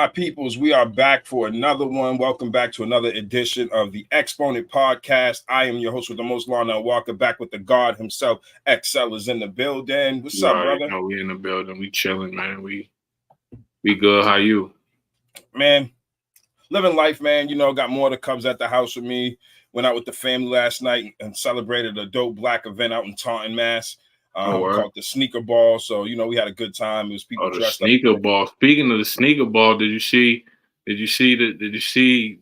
My peoples, we are back for another one. Welcome back to another edition of the Xponent podcast. I am your host with the most, Lonelle Walker, back with the God himself. Xcel is in the building. What's up, brother? No, we in the building. We chilling, man. We good. How you? Man, living life, man. You know, got more of the Cubs at the house with me. Went out with the family last night and celebrated a dope black event out in Taunton, Mass. Called the Sneaker Ball. So, you know, we had a good time. It was people dressed up. Sneaker Ball. Speaking of the Sneaker Ball, did you see the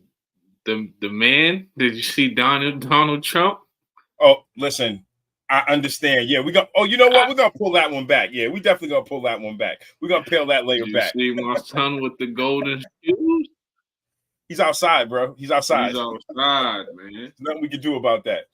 man? Did you see Donald Trump? Oh, listen, I understand. Yeah, we got. Oh, you know what? We're gonna pull that one back. Yeah, we definitely gonna pull that one back. We're gonna peel that later back. See my son with the golden shoes? He's outside, bro. He's outside. He's outside, man. There's nothing we can do about that.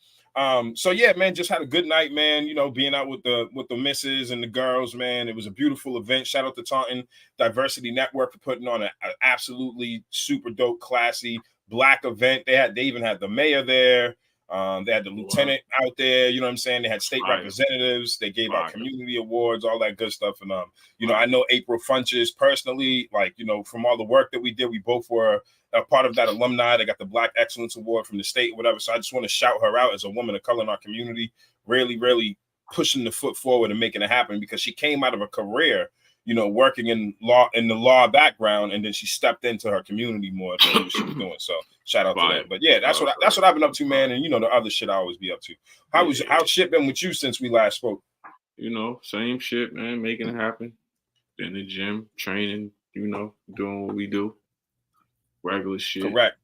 So yeah, man, just had a good night, man. You know, being out with the misses and the girls, man. It was a beautiful event. Shout out to Taunton Diversity Network for putting on an absolutely super dope, classy black event. They even had the mayor there. They had the lieutenant out there. You know what I'm saying? They had state representatives. They gave out community awards, all that good stuff. And you know, I know April Funches personally. Like, you know, from all the work that we did, we both were a part of that alumni. They got the Black Excellence Award from the state, or whatever. So I just want to shout her out as a woman of color in our community, really pushing the foot forward and making it happen, because she came out of a career, you know, working in the law background, and then she stepped into her community more than what she was doing. So shout out to that. But yeah, that's what I've been up to, man. And you know, the other shit I always be up to. How's shit been with you since we last spoke? You know, same shit, man. Making it happen. In the gym, training. You know, doing what we do. Regular shit. Correct.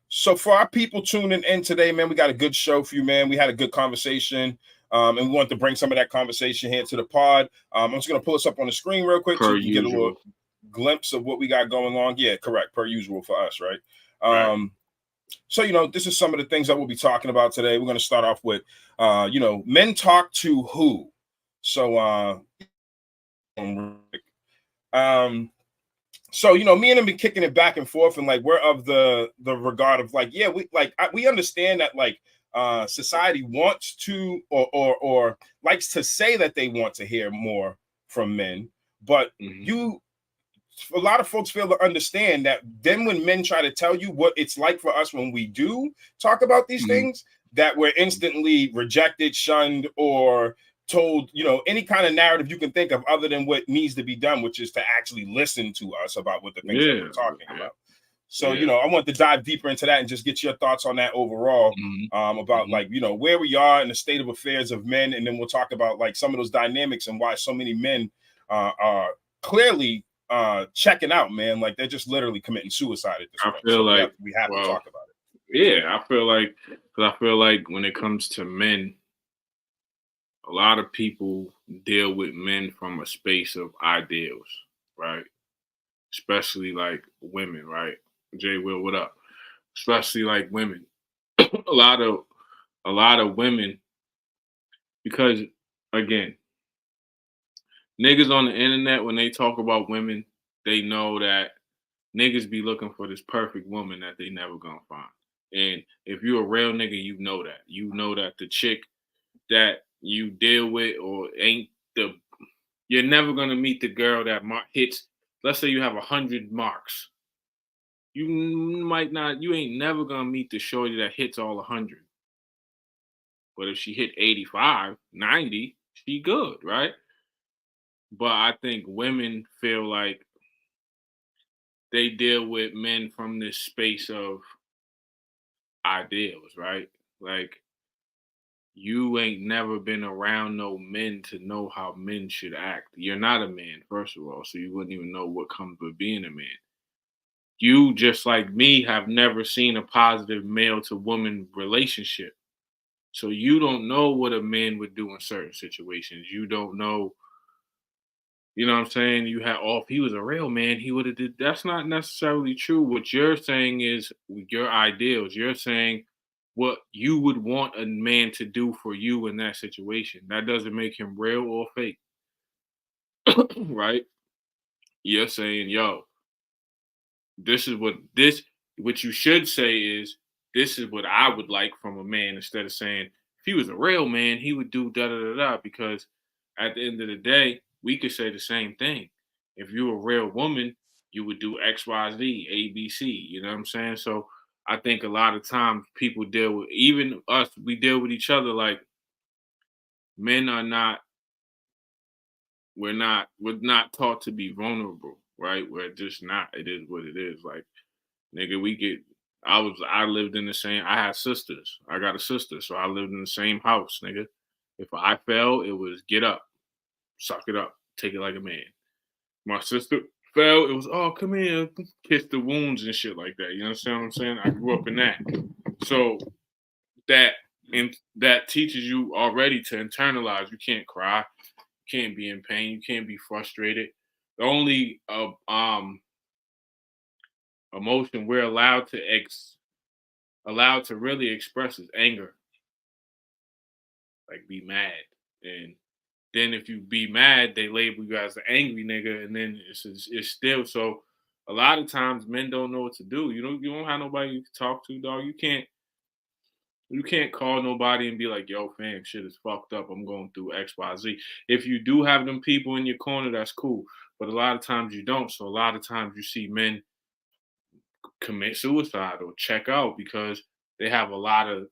So for our people tuning in today, man, we got a good show for you, man. We had a good conversation. And we want to bring some of that conversation here to the pod. I'm just going to pull us up on the screen real quick so you can get a little glimpse of what we got going on. Yeah, correct. Per usual for us, right? So, you know, this is some of the things that we'll be talking about today. We're going to start off with, you know, men talk to who? So, so, you know, me and him been kicking it back and forth, and like we're of the regard of like, yeah, we understand that like society wants to or likes to say that they want to hear more from men, but a lot of folks fail to understand that then when men try to tell you what it's like for us when we do talk about these things, that we're instantly rejected, shunned, or told, you know, any kind of narrative you can think of other than what needs to be done, which is to actually listen to us about what the things that we're talking about. So, you know, I want to dive deeper into that and just get your thoughts on that overall, about like, you know, where we are in the state of affairs of men. And then we'll talk about like some of those dynamics and why so many men are clearly checking out, man. Like they're just literally committing suicide at this point. I feel like we have to talk about it. Yeah, I feel like when it comes to men, a lot of people deal with men from a space of ideals, right? Especially like women, right? Jay Will, what up? Especially like women. a lot of women, because again, niggas on the internet, when they talk about women, they know that niggas be looking for this perfect woman that they never gonna find. And if you're a real nigga, you know that. You know that the chick that you deal with or you're never gonna meet the girl that hits. Let's say you have 100 marks. You ain't never gonna meet the shorty that hits all 100. But if she hit 85, 90, she good, right? But I think women feel like they deal with men from this space of ideals, right? Like, you ain't never been around no men to know how men should act. You're not a man, first of all, so you wouldn't even know what comes with being a man. You, just like me, have never seen a positive male to woman relationship. So you don't know what a man would do in certain situations. You don't know, you know what I'm saying? If he was a real man, he would have did. That's not necessarily true. What you're saying is your ideals. You're saying what you would want a man to do for you in that situation. That doesn't make him real or fake. Right? You're saying, yo, what you should say is, this is what I would like from a man, instead of saying, if he was a real man, he would do da-da-da-da, because at the end of the day, we could say the same thing. If you're a real woman, you would do X, Y, Z, A, B, C. You know what I'm saying? So I think a lot of times people deal with, even us, we deal with each other like men are not, we're not taught to be vulnerable, right? We're just not. It is what it is. Like, nigga, I lived in the same, I had sisters. I got a sister, so I lived in the same house, nigga. If I fell, it was get up, suck it up, take it like a man. My sister fell, it was, oh, come here, kiss the wounds and shit like that. You understand what I'm saying? I grew up in that. So that that teaches you already to internalize. You can't cry, you can't be in pain, you can't be frustrated. The only emotion we're allowed to really express is anger, like be mad. And then if you be mad, they label you as the angry nigga, and then it's still so. A lot of times, men don't know what to do. You don't have nobody you can talk to, dog. You can't call nobody and be like, "Yo, fam, shit is fucked up. I'm going through X, Y, Z." If you do have them people in your corner, that's cool. But a lot of times you don't. So a lot of times you see men commit suicide or check out because they have a lot of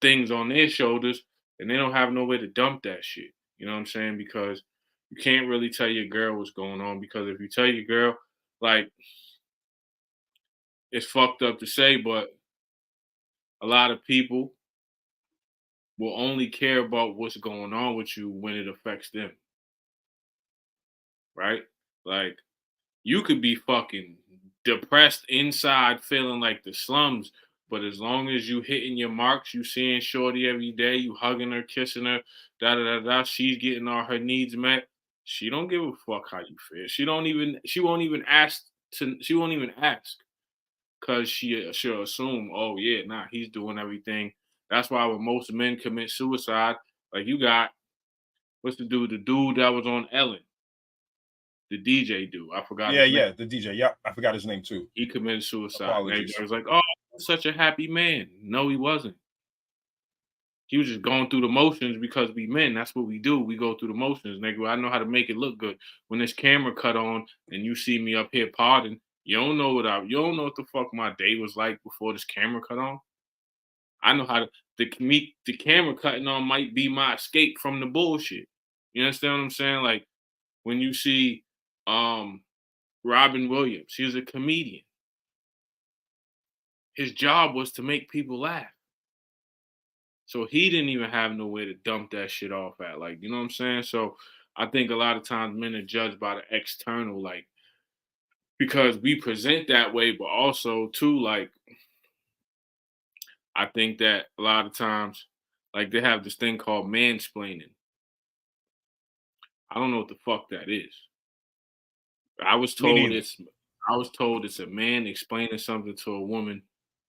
things on their shoulders and they don't have nowhere to dump that shit. You know what I'm saying? Because you can't really tell your girl what's going on, because if you tell your girl, like, it's fucked up to say, but a lot of people will only care about what's going on with you when it affects them, right? Like, you could be fucking depressed inside, feeling like the slums, but as long as you hitting your marks, you seeing Shorty every day, you hugging her, kissing her, da da da da, she's getting all her needs met. She don't give a fuck how you feel. She won't even ask, because she'll assume, oh yeah, nah, he's doing everything. That's why when most men commit suicide, like you got, what's the dude that was on Ellen, the DJ dude, I forgot Yeah, his name. yeah, the DJ. Yep, I forgot his name too. He committed suicide. And Apologies. everybody was like, oh, he's such a happy man. No, he wasn't. He was just going through the motions because we men. That's what we do. We go through the motions, nigga. I know how to make it look good. When this camera cut on and you see me up here podding, you don't know what the fuck my day was like before this camera cut on. I know how to the camera cutting on might be my escape from the bullshit. You understand what I'm saying? Like, when you see Robin Williams, he was a comedian. His job was to make people laugh. So he didn't even have nowhere to dump that shit off at. Like, you know what I'm saying? So I think a lot of times men are judged by the external, like, because we present that way, but also too, like, I think that a lot of times, like, they have this thing called mansplaining. I don't know what the fuck that is. I was Me told neither. it's I was told it's a man explaining something to a woman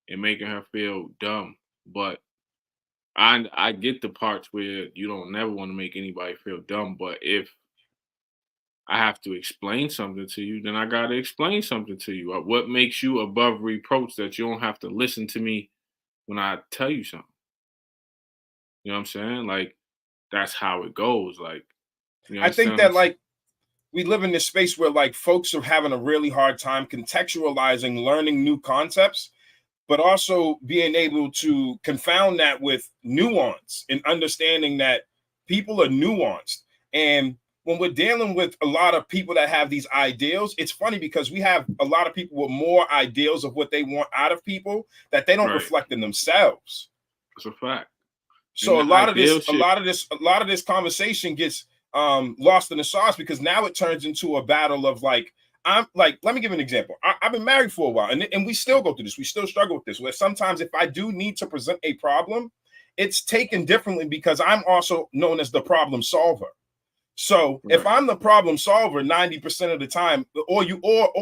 and making her feel dumb. But I get the parts where you don't never want to make anybody feel dumb, but if I have to explain something to you, then I gotta explain something to you. What makes you above reproach that you don't have to listen to me when I tell you something? You know what I'm saying? Like, that's how it goes. Like, you I understand think what I'm that saying? like we live in this space where like folks are having a really hard time contextualizing learning new concepts, but also being able to confound that with nuance and understanding that people are nuanced. And when we're dealing with a lot of people that have these ideals, it's funny because we have a lot of people with more ideals of what they want out of people that they don't Right. reflect in themselves. It's a fact. And So the ideal shit, a lot of this conversation gets lost in the sauce because now it turns into a battle of like, I'm like, let me give you an example. I've been married for a while, and we still go through this. We still struggle with this. Where sometimes if I do need to present a problem, it's taken differently because I'm also known as the problem solver. So if right. I'm the problem solver 90% of the time, or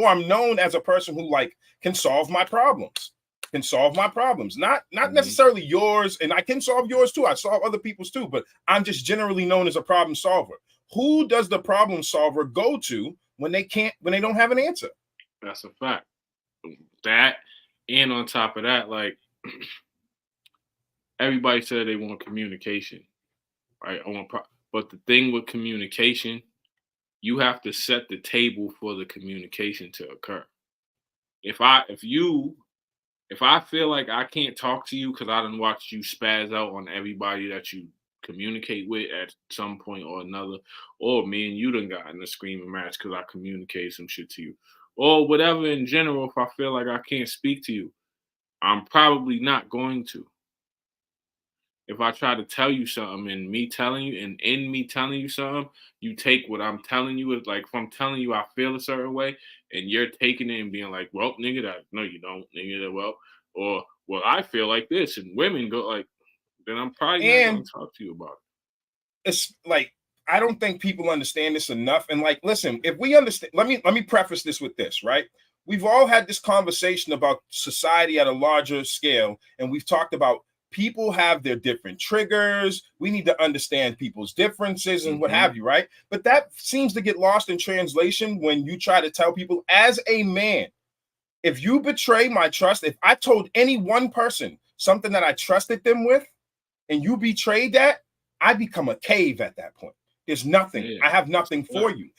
I'm known as a person who like can solve my problems, not Mm-hmm. necessarily yours, and I can solve yours too. I solve other people's too, but I'm just generally known as a problem solver. Who does the problem solver go to when they don't have an answer? That's a fact. That, and on top of that, like, everybody said they want communication, right? But the thing with communication, you have to set the table for the communication to occur. If I feel like I can't talk to you because I done watched you spaz out on everybody that you communicate with at some point or another, or me and you done got in a screaming match because I communicated some shit to you, or whatever in general, if I feel like I can't speak to you, I'm probably not going to. If I try to tell you something and me telling you and in me telling you something, you take what I'm telling you is like if I'm telling you I feel a certain way and you're taking it and being like, well, nigga, that no, you don't, nigga, that well, or well, I feel like this, and women go like, then I'm probably not gonna And talk to you about it's like I don't think people understand this enough. And like, listen, if we understand, let me preface this with this, right? We've all had this conversation about society at a larger scale, and we've talked about people have their different triggers. We need to understand people's differences it. and what have you, right? But that seems to get lost in translation when you try to tell people, as a man, if you betray my trust, if I told any one person something that I trusted them with, and you betrayed that, I become a cave at that point. There's nothing. Yeah, I have that's nothing a for fact. you.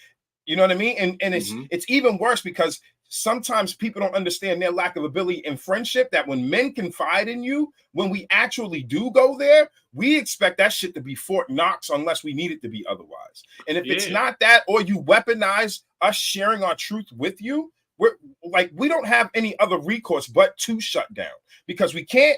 You know what I mean? And Mm-hmm. it's even worse because sometimes people don't understand their lack of ability in friendship, that when men confide in you, when we actually do go there, we expect that shit to be Fort Knox unless we need it to be otherwise. And if it's Yeah, not that, or you weaponize us sharing our truth with you, we're like, we don't have any other recourse but to shut down, because we can't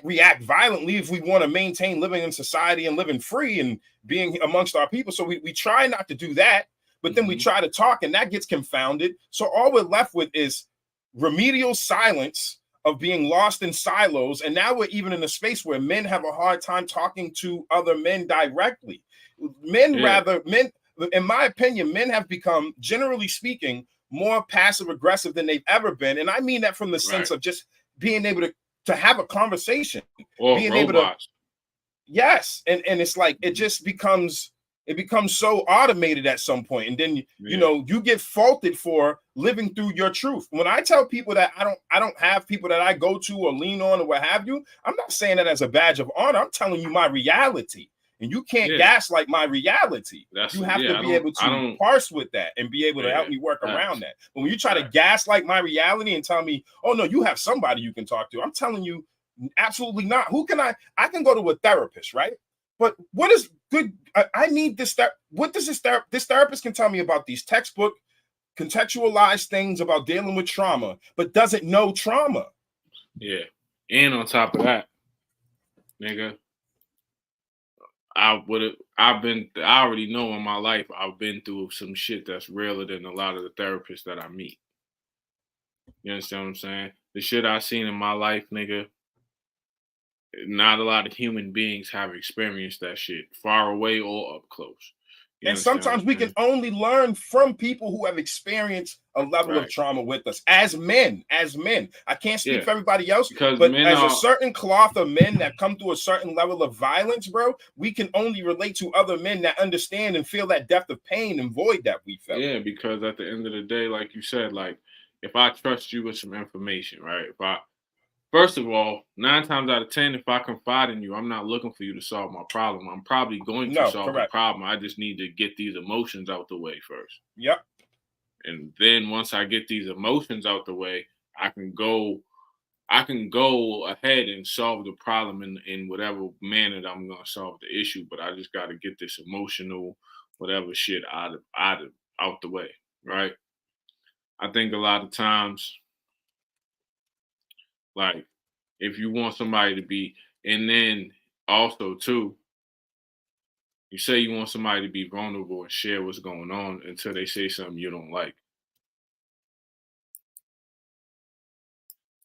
react violently if we want to maintain living in society and living free and being amongst our people. So we try not to do that, but then we mm-hmm. try to talk and that gets confounded. So all we're left with is remedial silence of being lost in silos. And now we're even in a space where men have a hard time talking to other men directly. Yeah, Men, in my opinion, men have become, generally speaking, more passive aggressive than they've ever been. And I mean that from the right. sense of just being able to have a conversation, Or being able to, robots. yes. And it's like it just becomes so automated at some point. And then Yeah, you get faulted for living through your truth. When I tell people that I don't have people that I go to or lean on or what have you, I'm not saying that as a badge of honor. I'm telling you my reality. And you can't yeah. gaslight my reality. That's You have to yeah. be able I to don't. parse with that and be able to help Yeah, me work around facts, that. But when you try to facts. gaslight my reality and tell me, oh no, you have somebody you can talk to, I'm telling you, absolutely not. Who can I can go to a therapist, right? But what is good? I need this. What does this therapist can tell me about these textbook contextualized things about dealing with trauma, but doesn't know trauma. Yeah, and on top of that, nigga, I already know in my life I've been through some shit that's realer than a lot of the therapists that I meet. You understand what I'm saying? The shit I seen in my life, nigga, not a lot of human beings have experienced that shit, far away or up close. You And understand what sometimes we I'm can saying? only learn from people who have experienced a level of Right. trauma with us as men. As men, I can't speak Yeah. for everybody else, Because but men as a are certain cloth of men that come through a certain level of violence, bro, we can only relate to other men that understand and feel that depth of pain and void that we felt. yeah, because at the end of the day, like you said, like if I trust you with some information, right? If I First of all, 9 times out of 10, if I confide in you, I'm not looking for you to solve my problem. I'm probably going to No, solve the correct. problem. I just need to get these emotions out the way first. Yep. And then once I get these emotions out the way, I can go I can go ahead and solve the problem in whatever manner that I'm gonna solve the issue. But I just gotta get this emotional whatever shit out the way. Right. I think a lot of times, like if you want somebody to be and then also too, you say you want somebody to be vulnerable and share what's going on until they say something you don't like,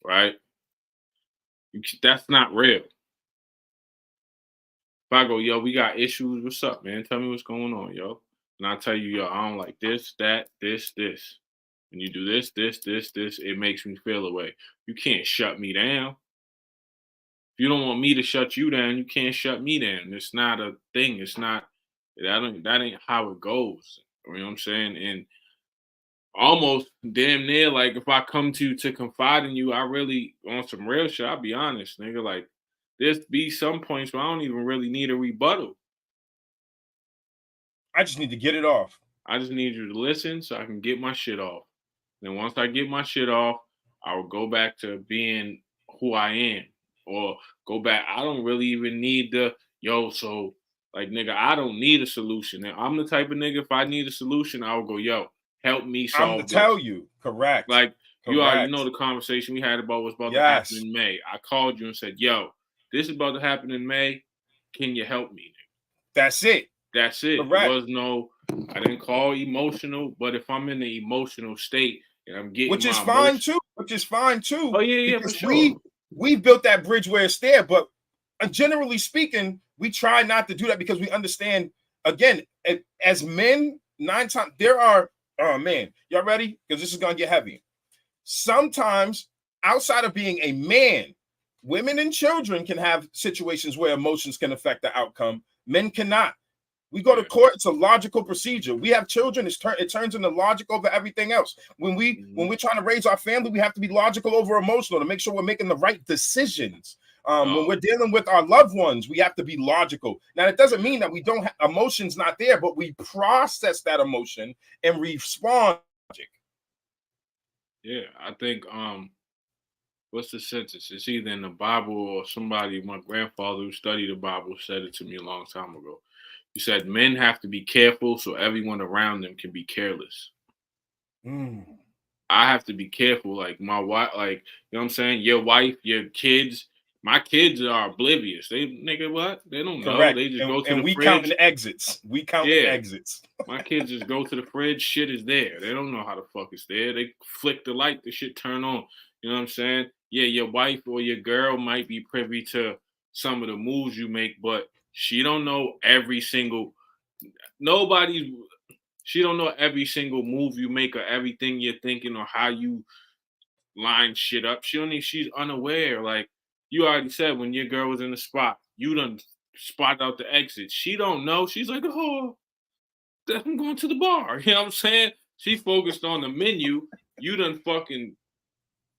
right? That's not real. If I go, yo, we got issues. What's up, man? Tell me what's going on, yo. And I tell you, yo, I don't like this, that, this. And you do this. It makes me feel away. You can't shut me down. If you don't want me to shut you down, you can't shut me down. It's not a thing. It's not. That ain't how it goes. You know what I'm saying? And almost damn near like if I come to you to confide in you, I really on some real shit. I'll be honest, nigga. Like there's be some points where I don't even really need a rebuttal. I just need to get it off. I just need you to listen so I can get my shit off. Then once I get my shit off, I will go back to being who I am, or go back. I don't really even need so like, nigga, I don't need a solution. And I'm the type of nigga, if I need a solution, I'll go, yo, help me I'm to solve tell this. you, correct. Like, you Correct. know the conversation we had about what's about to happen Yes. in May. I called you and said, yo, this is about to happen in May. Can you help me? That's it. That's it. Correct. It was no, I didn't call emotional, but if I'm in the emotional state and I'm getting Which is my fine emotion. too. Which is fine too. Oh, yeah, for Because sure. we built that bridge where it's there, but generally speaking, we try not to do that because we understand, again, as men, 9 times there are, oh man, y'all ready? Because this is gonna get heavy. Sometimes outside of being a man, women and children can have situations where emotions can affect the outcome. Men cannot. We go to court, it's a logical procedure. We have children, it turns into logic over everything else. When we're trying to raise our family, we have to be logical over emotional to make sure we're making the right decisions. When we're dealing with our loved ones, we have to be logical. Now, it doesn't mean that we don't have emotions not there, but we process that emotion and respond. Yeah, I think what's the sentence? It's either in the Bible or somebody, my grandfather who studied the Bible said it to me a long time ago. He said men have to be careful so everyone around them can be careless. I have to be careful, like my wife, like, you know what I'm saying? Your wife, your kids, my kids are oblivious. They, nigga, what? They don't know. Correct. They just go to and the we fridge. counting exits. We counting exits. My kids just go to the fridge, shit is there. They don't know how the fuck it's there. They flick the light, the shit turn on. You know what I'm saying? Yeah, your wife or your girl might be privy to some of the moves you make, but she don't know every single she don't know every single move you make or everything you're thinking or how you line shit up. She's unaware. Like you already said, when your girl was in the spot, you done spot out the exit. She don't know. She's like, oh, I'm going to the bar. You know what I'm saying? She focused on the menu. You done fucking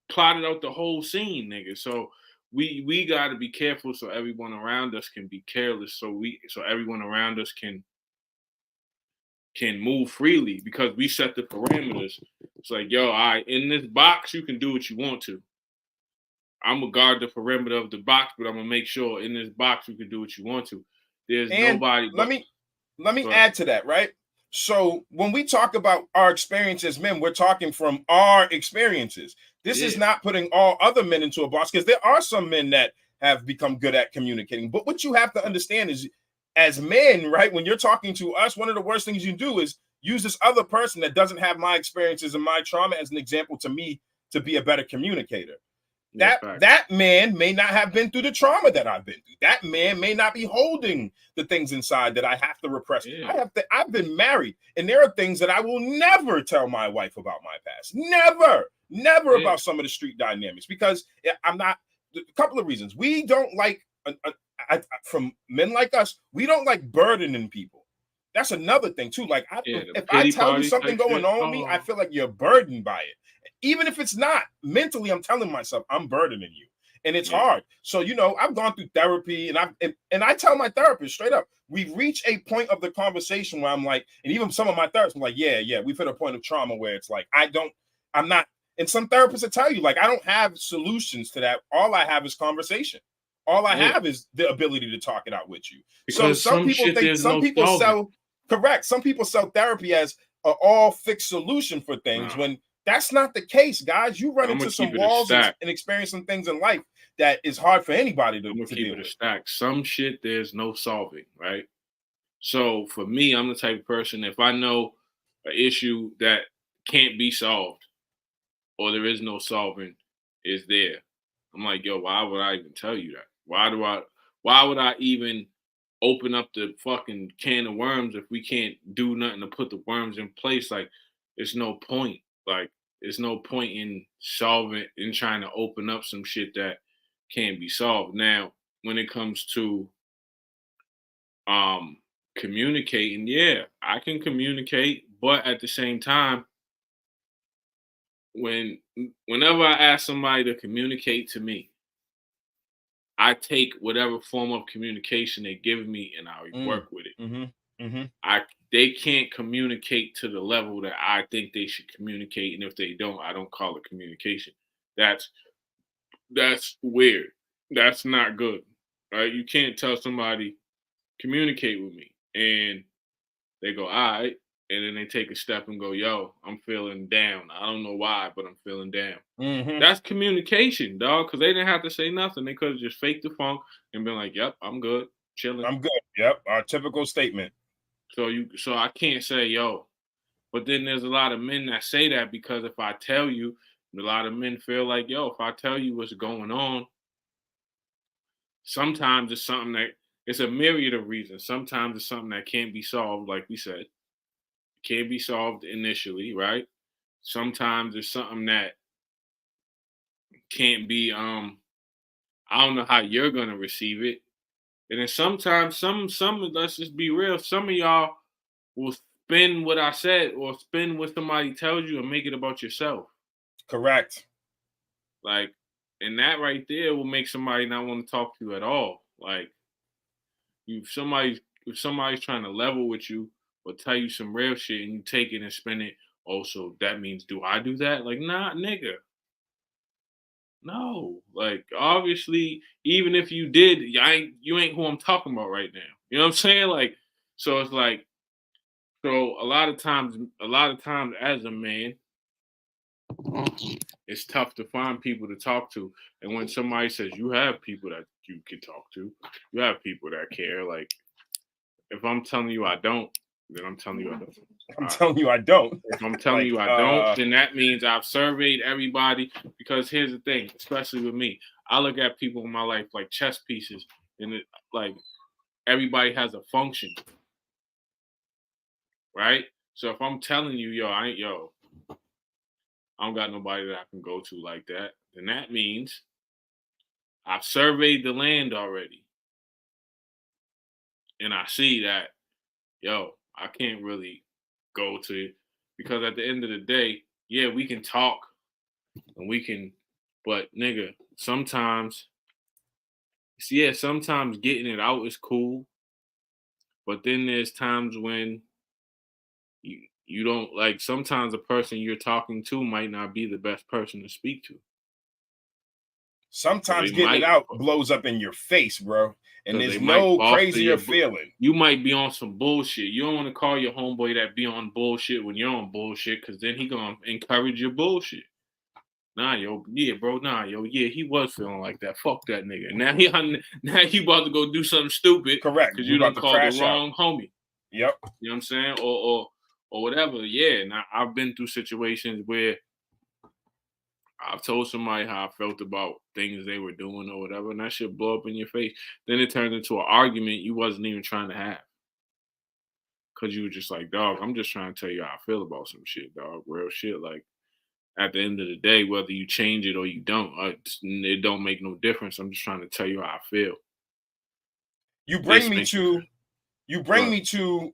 plotted out the whole scene, nigga. So we got to be careful so everyone around us can be careless. So everyone around us can move freely because we set the parameters. It's like, yo, all right, in this box, you can do what you want to. I'm gonna guard the perimeter of the box, but I'm gonna make sure in this box you can do what you want to. There's nobody. Let me add to that, right? So when we talk about our experience as men, we're talking from our experiences. This is not putting all other men into a box because there are some men that have become good at communicating. But what you have to understand is, as men, right, when you're talking to us, one of the worst things you do is use this other person that doesn't have my experiences and my trauma as an example to me to be a better communicator. That man may not have been through the trauma that I've been through. That man may not be holding the things inside that I have to repress. I've been married, and there are things that I will never tell my wife about my past. Never about some of the street dynamics, because I'm not. A couple of reasons. We don't like from men like us. We don't like burdening people. That's another thing too. Like if I tell you something going on with me, I feel like you're burdened by it. Even if it's not, mentally, I'm telling myself I'm burdening you, and it's hard. So I've gone through therapy, and I tell my therapist straight up, we reach a point of the conversation where I'm like, and even some of my therapists are like, yeah, we've hit a point of trauma where it's like I'm not. And some therapists will tell you, like, I don't have solutions to that. All I have is conversation. All I have is the ability to talk it out with you. Because so some people sell therapy as an all fixed solution for things when that's not the case, guys. You run into some walls and experience some things in life that is hard for anybody to deal with. Some shit there's no solving, right? So for me, I'm the type of person, if I know an issue that can't be solved or there is no solving is there, I'm like, yo, why would I even tell you that? Why would I even open up the fucking can of worms if we can't do nothing to put the worms in place? Like, there's no point. Like, there's no point in solving and trying to open up some shit that can't be solved. Now, when it comes to communicating, yeah, I can communicate, but at the same time, whenever I ask somebody to communicate to me, I take whatever form of communication they give me and I work with it. they can't communicate to the level that I think they should communicate, and if they don't, I don't call it communication. That's weird. That's not good. Right? You can't tell somebody communicate with me, and they go, all right, and then they take a step and go, yo, I'm feeling down. I don't know why, but I'm feeling down. Mm-hmm. That's communication, dog, because they didn't have to say nothing. They could have just faked the funk and been like, yep, I'm good, chilling. I'm good. Yep, our typical statement. So I can't say, yo. But then there's a lot of men that say that because if I tell you, a lot of men feel like, yo, if I tell you what's going on, sometimes it's something that it's a myriad of reasons. Sometimes it's something that can't be solved, like we said. Can't be solved initially, right? Sometimes it's something that can't be I don't know how you're gonna receive it. And then sometimes some let's just be real, some of y'all will spin what I said or spin what somebody tells you and make it about yourself. Correct. Like, and that right there will make somebody not want to talk to you at all. Like, if somebody's trying to level with you or tell you some real shit and you take it and spin it, oh, so that means do I do that? Like, nah, nigga. No. Like, obviously, even if you did, you ain't who I'm talking about right now. You know what I'm saying? Like, so it's like, so a lot of times as a man, it's tough to find people to talk to. And when somebody says you have people that you can talk to, you have people that care. Like, if I'm telling you I don't, then I'm telling you I don't. I'm telling you I don't. If I'm telling Like, you I don't, then that means I've surveyed everybody. Because here's the thing, especially with me, I look at people in my life like chess pieces, and like everybody has a function, right? So if I'm telling you, I don't got nobody that I can go to like that, then that means I've surveyed the land already. And I see that, I can't really go to it because at the end of the day, yeah, we can talk and but nigga, sometimes getting it out is cool, but then there's times when you don't like, sometimes the person you're talking to might not be the best person to speak to. Sometimes getting it out blows up in your face, bro. And there's no crazier feeling. You might be on some bullshit. You don't want to call your homeboy that be on bullshit when you're on bullshit, because then he gonna encourage your bullshit. Nah, yo, yeah, bro, yeah, he was feeling like that. Fuck that nigga. Now he about to go do something stupid. Correct. Because you don't call the wrong homie. Yep. You know what I'm saying? Or whatever. Yeah. Now I've been through situations where I've told somebody how I felt about things they were doing or whatever, and that shit blow up in your face. Then it turns into an argument you wasn't even trying to have. Because you were just like, dog, I'm just trying to tell you how I feel about some shit, dog. Real shit. Like, at the end of the day, whether you change it or you don't, it don't make no difference. I'm just trying to tell you how I feel. You bring me to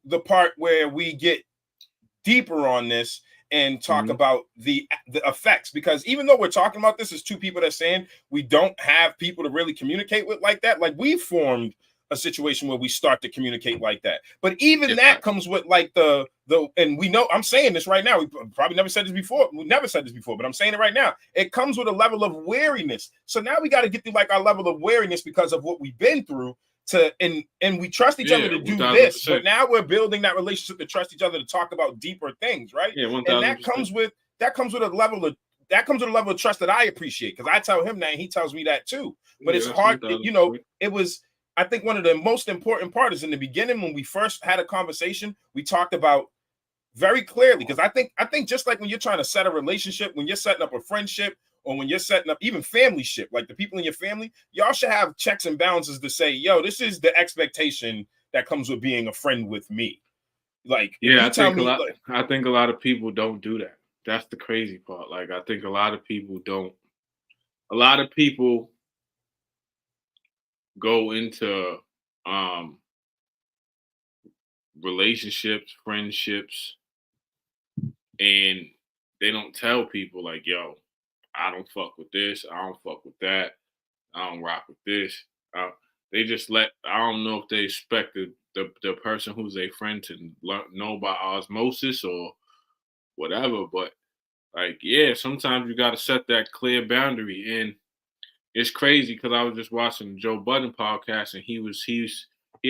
the part where we get deeper on this and talk about the effects, because even though we're talking about this as two people that are saying we don't have people to really communicate with like that, like we formed a situation where we start to communicate like that. But even that comes with like the and we know, I'm saying this right now, we probably never said this before, but I'm saying it right now. It comes with a level of wariness. So now we got to get through like our level of wariness because of what we've been through and we trust each other to do 1000%. This, but now we're building that relationship to trust each other to talk about deeper things, right? Yeah, 1000%. And that comes with a level of trust that I appreciate, because I tell him that and he tells me that too. But it's hard, it was, I think one of the most important part is in the beginning when we first had a conversation, we talked about very clearly, because I think just like when you're trying to set a relationship, when you're setting up a friendship, or when you're setting up even family ship, like the people in your family, y'all should have checks and balances to say, yo, this is the expectation that comes with being a friend with me. Like, yeah, I think a lot of people don't do that. That's the crazy part. Like, I think a lot of people don't. A lot of people go into relationships, friendships, and they don't tell people like, yo, I don't fuck with this, I don't fuck with that, I don't rock with this. They just I don't know if they expect the person who's a friend to know by osmosis or whatever. But like, yeah, sometimes you got to set that clear boundary. And it's crazy because I was just watching Joe Budden podcast, and he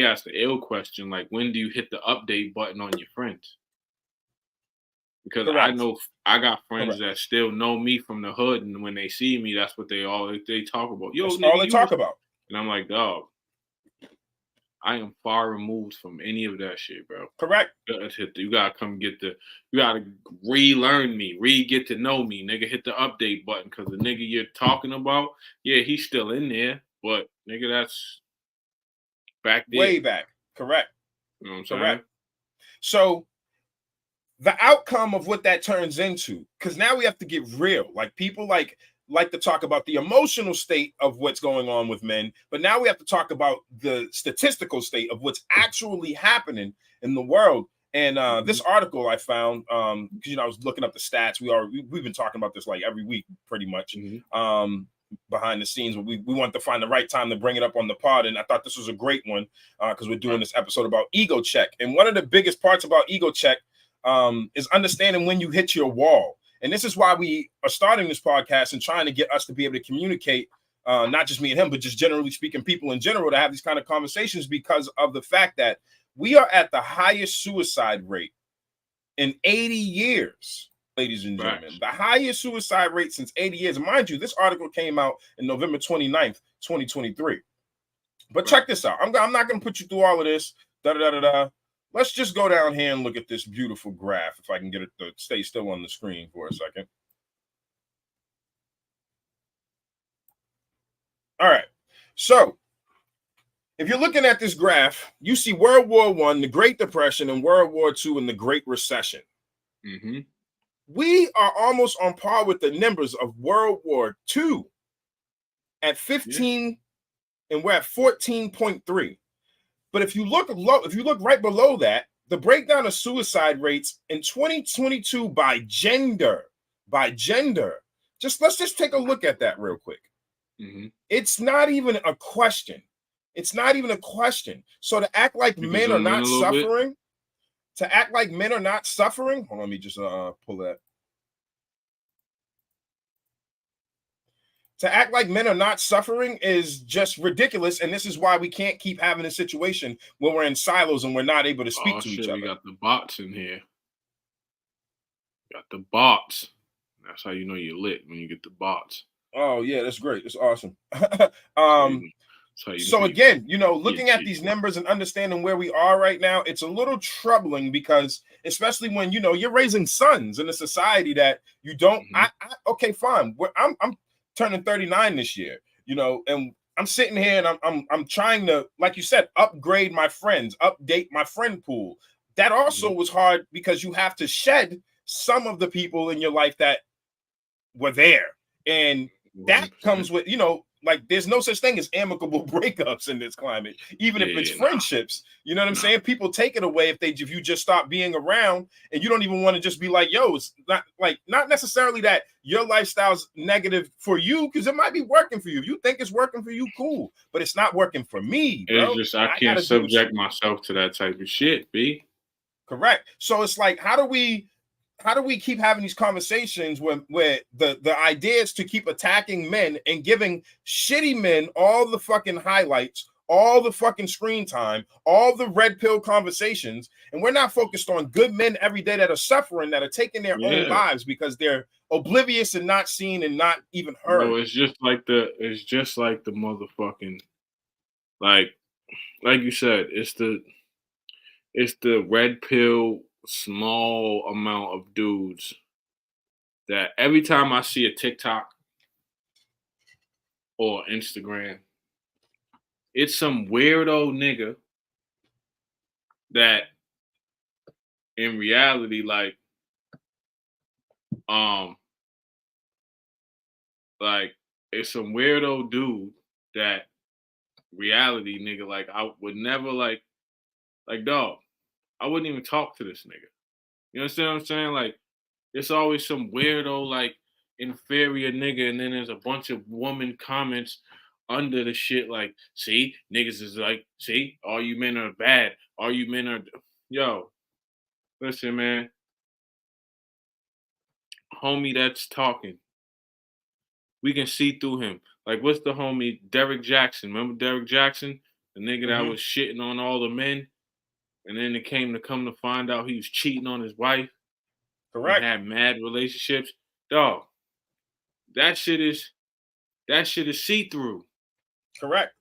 asked the ill question, like, when do you hit the update button on your friends? Because I Correct. know I got friends Correct. that still know me from the hood, and when they see me, that's what they talk about. Yo, That's nigga, all they talk about. and I'm like, dog, I am far removed from any of that shit, bro. Correct. You gotta come you gotta relearn me, get to know me, nigga. Hit the update button, because the nigga you're talking about, yeah, he's still in there, but nigga, that's back there. Way back. Correct. You know what I'm Correct. saying? So the outcome of what that turns into, because now we have to get real. Like, people like to talk about the emotional state of what's going on with men, but now we have to talk about the statistical state of what's actually happening in the world. And this article I found, because I was looking up the stats. We've been talking about this like every week, pretty much, behind the scenes. But we wanted to find the right time to bring it up on the pod, and I thought this was a great one because we're doing this episode about ego check. And one of the biggest parts about ego check is understanding when you hit your wall. And this is why we are starting this podcast and trying to get us to be able to communicate, not just me and him, but just generally speaking, people in general, to have these kind of conversations, because of the fact that we are at the highest suicide rate in 80 years, ladies and gentlemen. Right. The highest suicide rate since 80 years. And mind you, this article came out in November 29th, 2023. But check this out. I'm not going to put you through all of this. Let's just go down here and look at this beautiful graph, if I can get it to stay still on the screen for a second. All right. So if you're looking at this graph, you see World War I, the Great Depression, and World War II, and the Great Recession. Mm-hmm. We are almost on par with the numbers of World War II at 15, and we're at 14.3. But if you look right below that, the breakdown of suicide rates in 2022 by gender, let's just take a look at that real quick. Mm-hmm. It's not even a question. So to act like men are not suffering, hold on, let me just pull that. To act like men are not suffering is just ridiculous, and this is why we can't keep having a situation where we're in silos and we're not able to speak to each other. We got the bots in here. Got the bots. That's how you know you're lit, when you get the bots. Oh yeah, that's great. That's awesome. So again, looking at these numbers and understanding where we are right now, it's a little troubling, because especially when you're raising sons in a society that you don't. Okay, fine. I'm turning 39 this year, and I'm sitting here and I'm trying to, like you said, upgrade my friends, update my friend pool. That also was hard, because you have to shed some of the people in your life that were there, and that 100%. Comes with like, there's no such thing as amicable breakups in this climate, even if it's friendships. You know what I'm saying? People take it away if you just stop being around, and you don't even want to just be like, yo, it's not necessarily that your lifestyle's negative for you, because it might be working for you. If you think it's working for you, cool, but it's not working for me, bro. It's just I can't subject myself to that type of shit, B. Correct. So it's like, how do we keep having these conversations where the idea is to keep attacking men and giving shitty men all the fucking highlights, all the fucking screen time, all the red pill conversations, and we're not focused on good men every day that are suffering, that are taking their own lives because they're oblivious and not seen and not even heard. No, it's just like the motherfucking, like you said, it's the red pill, small amount of dudes that every time I see a TikTok or Instagram, it's some weirdo nigga that in reality, like it's some weirdo dude that reality nigga, like, I would never like dog, I wouldn't even talk to this nigga. You understand what I'm saying? Like, it's always some weirdo, like, inferior nigga, and then there's a bunch of woman comments. under the shit like, see, niggas is like, see, all you men are bad. All you men are, yo, listen, man, homie that's talking, we can see through him. Like, what's the homie, Derek Jackson? Remember Derek Jackson? The nigga that was shitting on all the men? And then it came to come to find out he was cheating on his wife. Correct. And had mad relationships. Dog, that shit is see-through. Correct.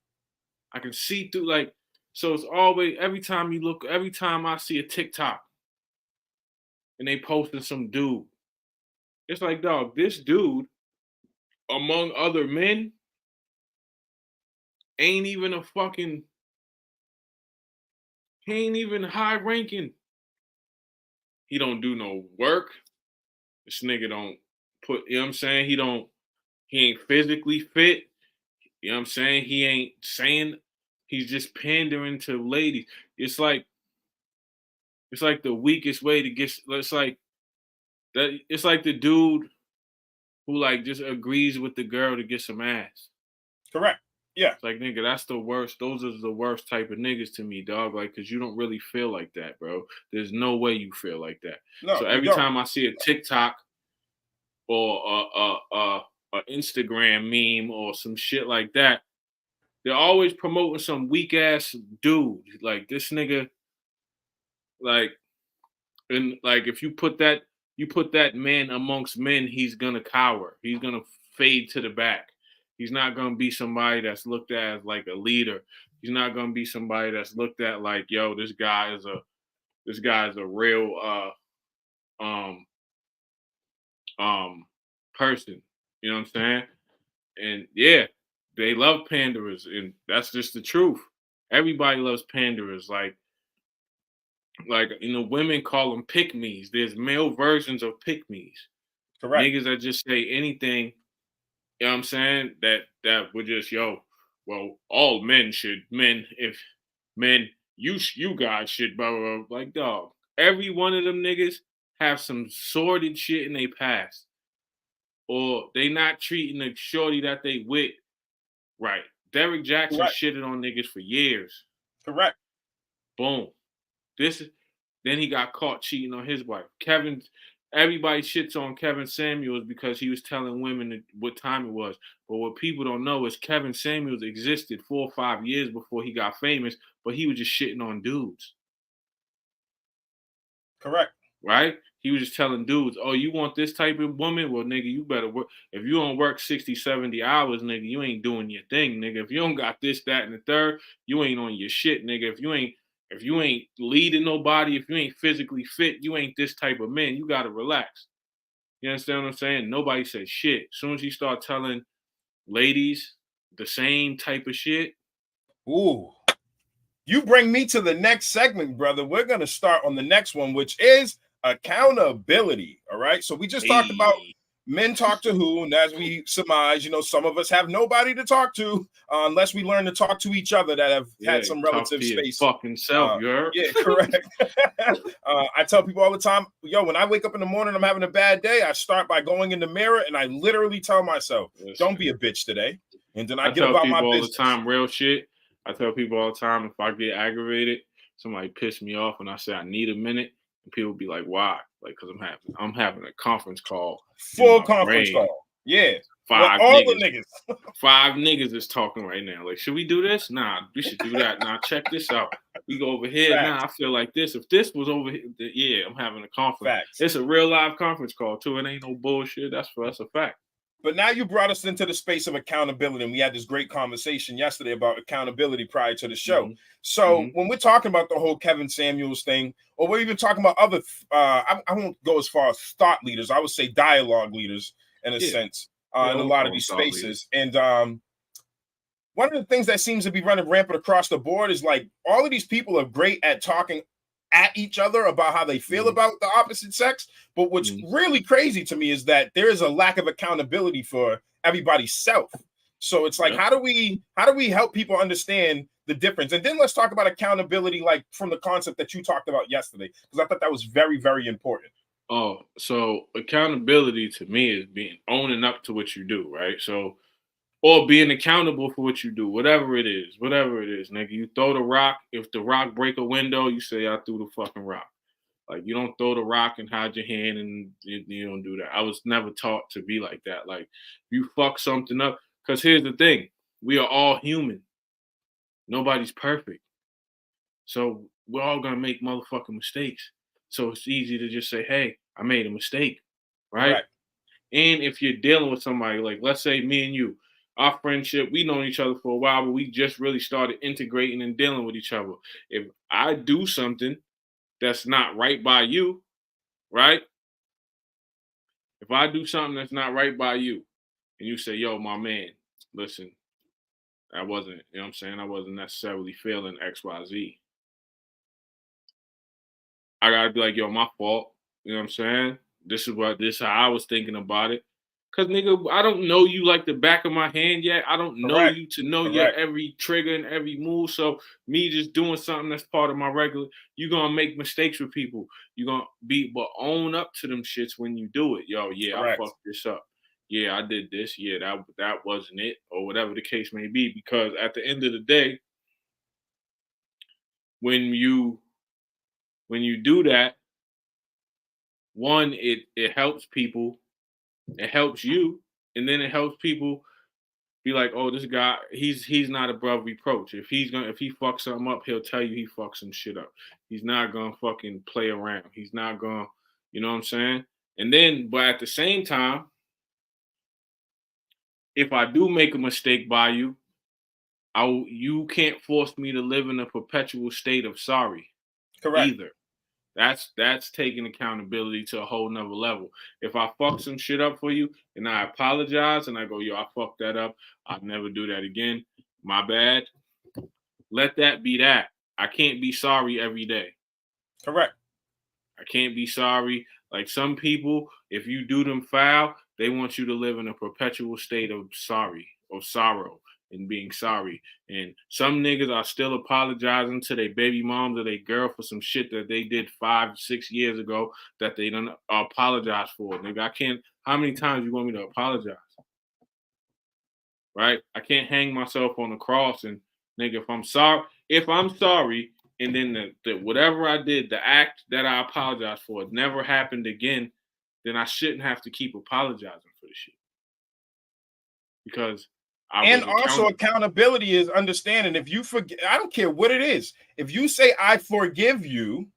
I can see through, like, so it's always, every time I see a TikTok and they posting some dude, it's like, dog, this dude, among other men, ain't even he ain't even high ranking. He don't do no work. This nigga don't put, you know what I'm saying? He ain't physically fit. You know what I'm saying? He ain't saying, he's just pandering to ladies. It's like the weakest way to get, it's like the dude who like just agrees with the girl to get some ass. Correct. Yeah. It's like, nigga, that's the worst. Those are the worst type of niggas to me, dog. Like, cause you don't really feel like that, bro. There's no way you feel like that. No, so every time I see a TikTok or a Instagram meme or some shit like that, they're always promoting some weak ass dude. Like, this nigga, like, and like, if you put that man amongst men, he's gonna cower. He's gonna fade to the back. He's not gonna be somebody that's looked at as like a leader. He's not gonna be somebody that's looked at like, yo, this guy is a real person. You know what I'm saying? And yeah, they love panderers, and that's just the truth. Everybody loves panderers. Like, women call them pick-me's. There's male versions of pick-me's. Correct. Niggas that just say anything, you know what I'm saying? That would just, well, all men, you guys should, blah, blah, blah. Like, dog, every one of them niggas have some sordid shit in their past. Or they not treating the shorty that they with right. Derek Jackson shitted on niggas for years. Correct. Boom. Then he got caught cheating on his wife. Everybody shits on Kevin Samuels because he was telling women what time it was. But what people don't know is Kevin Samuels existed 4 or 5 years before he got famous, but he was just shitting on dudes. Correct. Right? He was just telling dudes, oh, you want this type of woman? Well, nigga, you better work. If you don't work 60, 70 hours, nigga, you ain't doing your thing, nigga. If you don't got this, that, and the third, you ain't on your shit, nigga. If you ain't leading nobody, if you ain't physically fit, you ain't this type of man. You got to relax. You understand what I'm saying? Nobody says shit. As soon as you start telling ladies the same type of shit. Ooh. You bring me to the next segment, brother. We're going to start on the next one, which is accountability. All right. So we just talked about men talk to who, and as we surmise, some of us have nobody to talk to unless we learn to talk to each other that have had some relative space. Fucking self, yeah, correct. I tell people all the time, when I wake up in the morning, I'm having a bad day. I start by going in the mirror and I literally tell myself, "Don't be a bitch today." And then I get about my business. All the time, real shit. I tell people all the time, if I get aggravated, somebody piss me off, and I say I need a minute, and people be like, "Why?" Like, because I'm having a conference call, full conference call. Yeah, five niggas is talking right now. Like, should we do this? Nah, we should do that. Nah, check this out. We go over here. Facts. Nah, I feel like this. If this was over here, yeah, I'm having a conference. Facts. It's a real live conference call too. It ain't no bullshit. That's a fact. But now you brought us into the space of accountability, and we had this great conversation yesterday about accountability prior to the show. Mm-hmm. So when we're talking about the whole Kevin Samuels thing, or we're even talking about other, I won't go as far as thought leaders. I would say dialogue leaders in a sense in a lot of these spaces. And one of the things that seems to be running rampant across the board is like all of these people are great at talking at each other about how they feel about the opposite sex. But what's really crazy to me is that there is a lack of accountability for everybody's self. So it's like, how do we help people understand the difference? And then let's talk about accountability, like from the concept that you talked about yesterday, because I thought that was very, very important. Oh, so accountability to me is owning up to what you do, right? So or being accountable for what you do, whatever it is, nigga. You throw the rock. If the rock break a window, you say, I threw the fucking rock. Like, you don't throw the rock and hide your hand, and you don't do that. I was never taught to be like that. Like, you fuck something up. Because here's the thing. We are all human. Nobody's perfect. So we're all going to make motherfucking mistakes. So it's easy to just say, hey, I made a mistake, right? Correct. And if you're dealing with somebody, like, let's say me and you, our friendship, we known each other for a while, but we just really started integrating and dealing with each other. If I do something that's not right by you, right? If I do something that's not right by you, and you say, yo, my man, listen, I wasn't, you know what I'm saying? I wasn't necessarily feeling XYZ. I gotta be like, yo, my fault. You know what I'm saying? This is how I was thinking about it. Cause nigga, I don't know you like the back of my hand yet. I don't know Correct. you to know your every trigger and every move. So me just doing something that's part of my regular, you're gonna make mistakes with people. You're gonna but own up to them shits when you do it. Yo, yeah, Correct. I fucked this up. Yeah, I did this. Yeah, that wasn't it, or whatever the case may be. Because at the end of the day, when you do that, one, it helps people, it helps you, and then it helps people be like, oh, this guy, he's not above reproach. If he fucks something up, he'll tell you he fucked some shit up. He's not gonna fucking play around. He's not gonna, you know what I'm saying? And then, but at the same time, if I do make a mistake by you, you can't force me to live in a perpetual state of sorry. Correct. Either. That's taking accountability to a whole nother level. If I fuck some shit up for you and I apologize and I go, yo, I fucked that up, I'll never do that again. My bad. Let that be that. I can't be sorry every day. Correct. I can't be sorry. Like some people, if you do them foul, they want you to live in a perpetual state of sorry or sorrow and being sorry. And some niggas are still apologizing to their baby moms or their girl for some shit that they did 5-6 years ago that they don't apologize for. Nigga, I can't. How many times you want me to apologize? Right? I can't hang myself on the cross and nigga, if I'm sorry, and then the whatever I did, the act that I apologize for, it never happened again, then I shouldn't have to keep apologizing for the shit. Because and also accountability is understanding. If you forget, I don't care what it is. If you say I forgive you,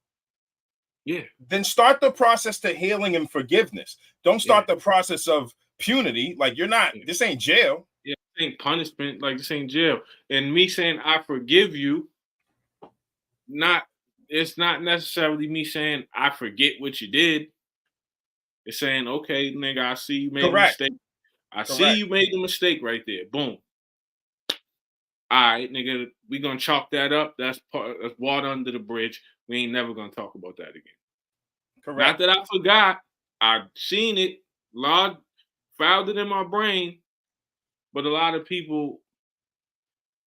yeah, then start the process to healing and forgiveness. Don't start the process of punity. Like you're not. This ain't jail. Yeah, this ain't punishment. Like this ain't jail. And me saying I forgive you, it's not necessarily me saying I forget what you did. It's saying, okay, nigga, I see you made a mistake. I see you made the mistake right there. Boom. All right, nigga, we gonna chalk that up. That's water under the bridge. We ain't never gonna talk about that again. Correct. Not that I forgot. I seen it. Lord, filed it in my brain. But a lot of people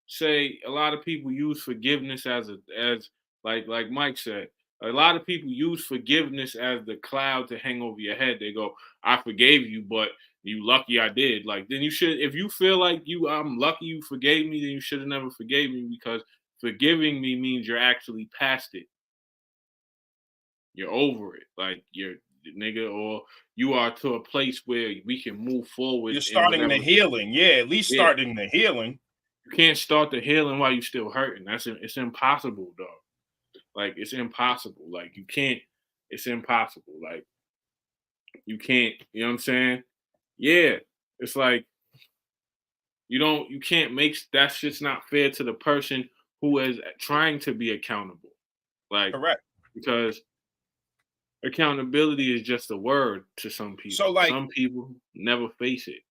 use forgiveness as like Mike said. A lot of people use forgiveness as the cloud to hang over your head. They go, I forgave you, but you lucky I did. Like, then you should, if you feel like I'm lucky you forgave me, then you should have never forgave me, because forgiving me means you're actually past it. You're over it. Like you're nigga, or you are to a place where we can move forward. You're starting the healing. Yeah, at least starting the healing. You can't start the healing while you're still hurting. It's impossible, dog. Like it's impossible. Like you can't. It's impossible. Like you can't. You know what I'm saying? Yeah. It's like you can't make that shit's not fair to the person who is trying to be accountable. Like correct. Because accountability is just a word to some people. So like some people never face it.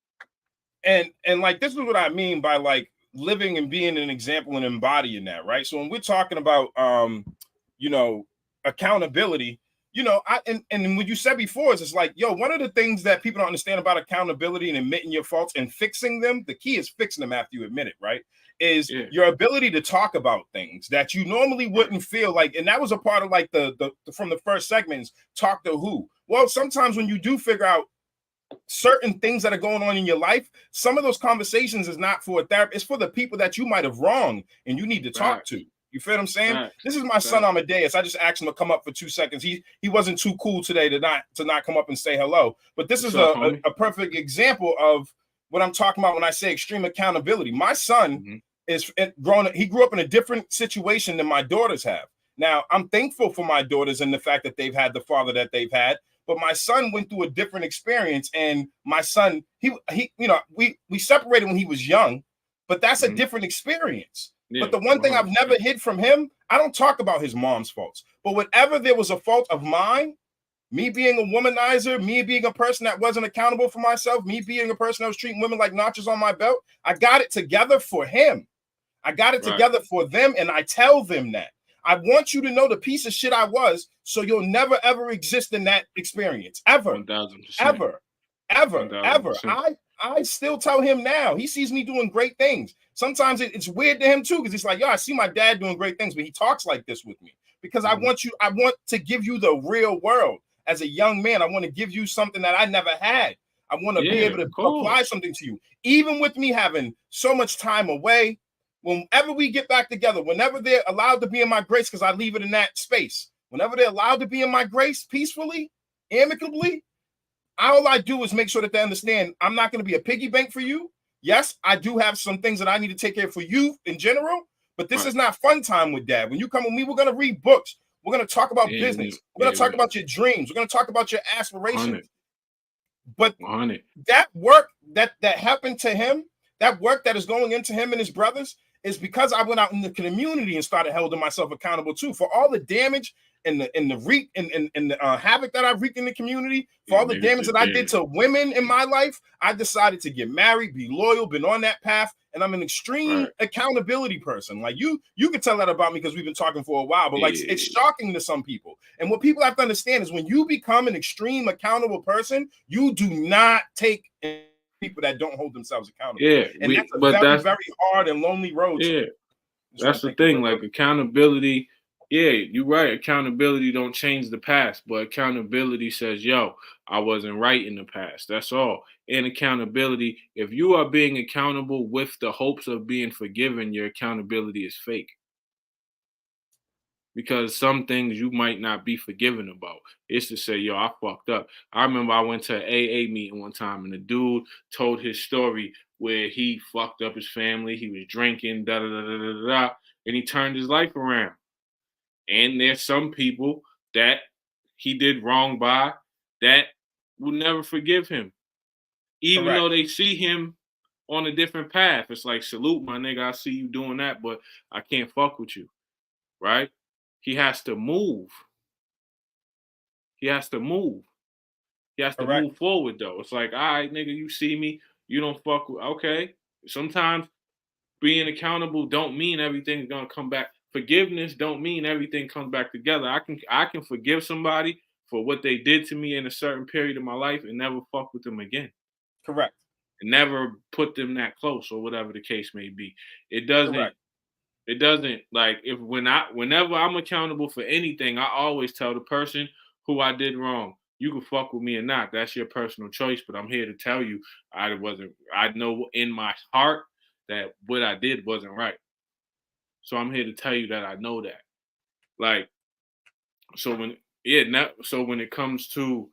And like this is what I mean by like living and being an example and embodying that, right? So when we're talking about accountability, and what you said before is it's like, yo, one of the things that people don't understand about accountability and admitting your faults and fixing them, the key is fixing them after you admit it, right? Is your ability to talk about things that you normally wouldn't feel like. And that was a part of like the from the first segments, talk to who. Well, sometimes when you do figure out certain things that are going on in your life, some of those conversations is not for a therapist. It's for the people that you might have wronged and you need to talk to. You feel what I'm saying? This is my son Amadeus. I just asked him to come up for 2 seconds. He wasn't too cool today to not come up and say hello. But this is a perfect example of what I'm talking about when I say extreme accountability. My son is grown. He grew up in a different situation than my daughters have. Now, I'm thankful for my daughters and the fact that they've had the father that they've had. But my son went through a different experience, and my son, he you know, we separated when he was young, but that's a different experience. Yeah, but the one thing I've never hid from him, I don't talk about his mom's faults. But whenever there was a fault of mine, me being a womanizer, me being a person that wasn't accountable for myself, me being a person that was treating women like notches on my belt, I got it together for him. I got it together for them, and I tell them that. I want you to know the piece of shit I was, so you'll never, ever exist in that experience. Ever. 1000%. Ever. 1000%. I still tell him now. He sees me doing great things. Sometimes it's weird to him too, because he's like, yo, I see my dad doing great things, but he talks like this with me. Because I want to give you the real world. As a young man, I want to give you something that I never had. I want to be able to apply something to you. Even with me having so much time away, whenever we get back together, whenever they're allowed to be in my grace, because I leave it in that space, whenever they're allowed to be in my grace peacefully, amicably, all I do is make sure that they understand I'm not going to be a piggy bank for you. Yes, I do have some things that I need to take care of for you in general, but this is not fun time with dad. When you come with me, we're going to read books. We're going to talk about business. We're going to talk about your dreams. We're going to talk about your aspirations. 100. But 100. That work that happened to him, that work that is going into him and his brothers, is because I went out in the community and started holding myself accountable too for all the damage and the havoc that I've wreaked in the community, for all the damage that I did to women in my life. I decided to get married, be loyal, been on that path, and I'm an extreme accountability person. Like you can tell that about me because we've been talking for a while, but like it's shocking to some people. And what people have to understand is when you become an extreme accountable person, you do not take people that don't hold themselves accountable. And that's a very hard and lonely road. Yeah, that's the thing. Like accountability. Yeah, you're right. Accountability don't change the past, but accountability says, yo, I wasn't right in the past. That's all. And accountability, if you are being accountable with the hopes of being forgiven, your accountability is fake. Because some things you might not be forgiven about. It's to say, yo, I fucked up. I remember I went to an AA meeting one time, and the dude told his story where he fucked up his family. He was drinking, and he turned his life around. And there's some people that he did wrong by that will never forgive him. Even though they see him on a different path. It's like, salute, my nigga, I see you doing that, but I can't fuck with you. Right? He has to move. He has to move forward, though. It's like, all right, nigga, you see me, you don't fuck with, okay. Sometimes being accountable don't mean everything's gonna come back. Forgiveness don't mean everything comes back together. I can forgive somebody for what they did to me in a certain period of my life and never fuck with them again. Correct. And never put them that close or whatever the case may be. It doesn't like whenever I'm accountable for anything, I always tell the person who I did wrong, you can fuck with me or not. That's your personal choice, but I'm here to tell you I know in my heart that what I did wasn't right. So I'm here to tell you that I know that. Like, so when it comes to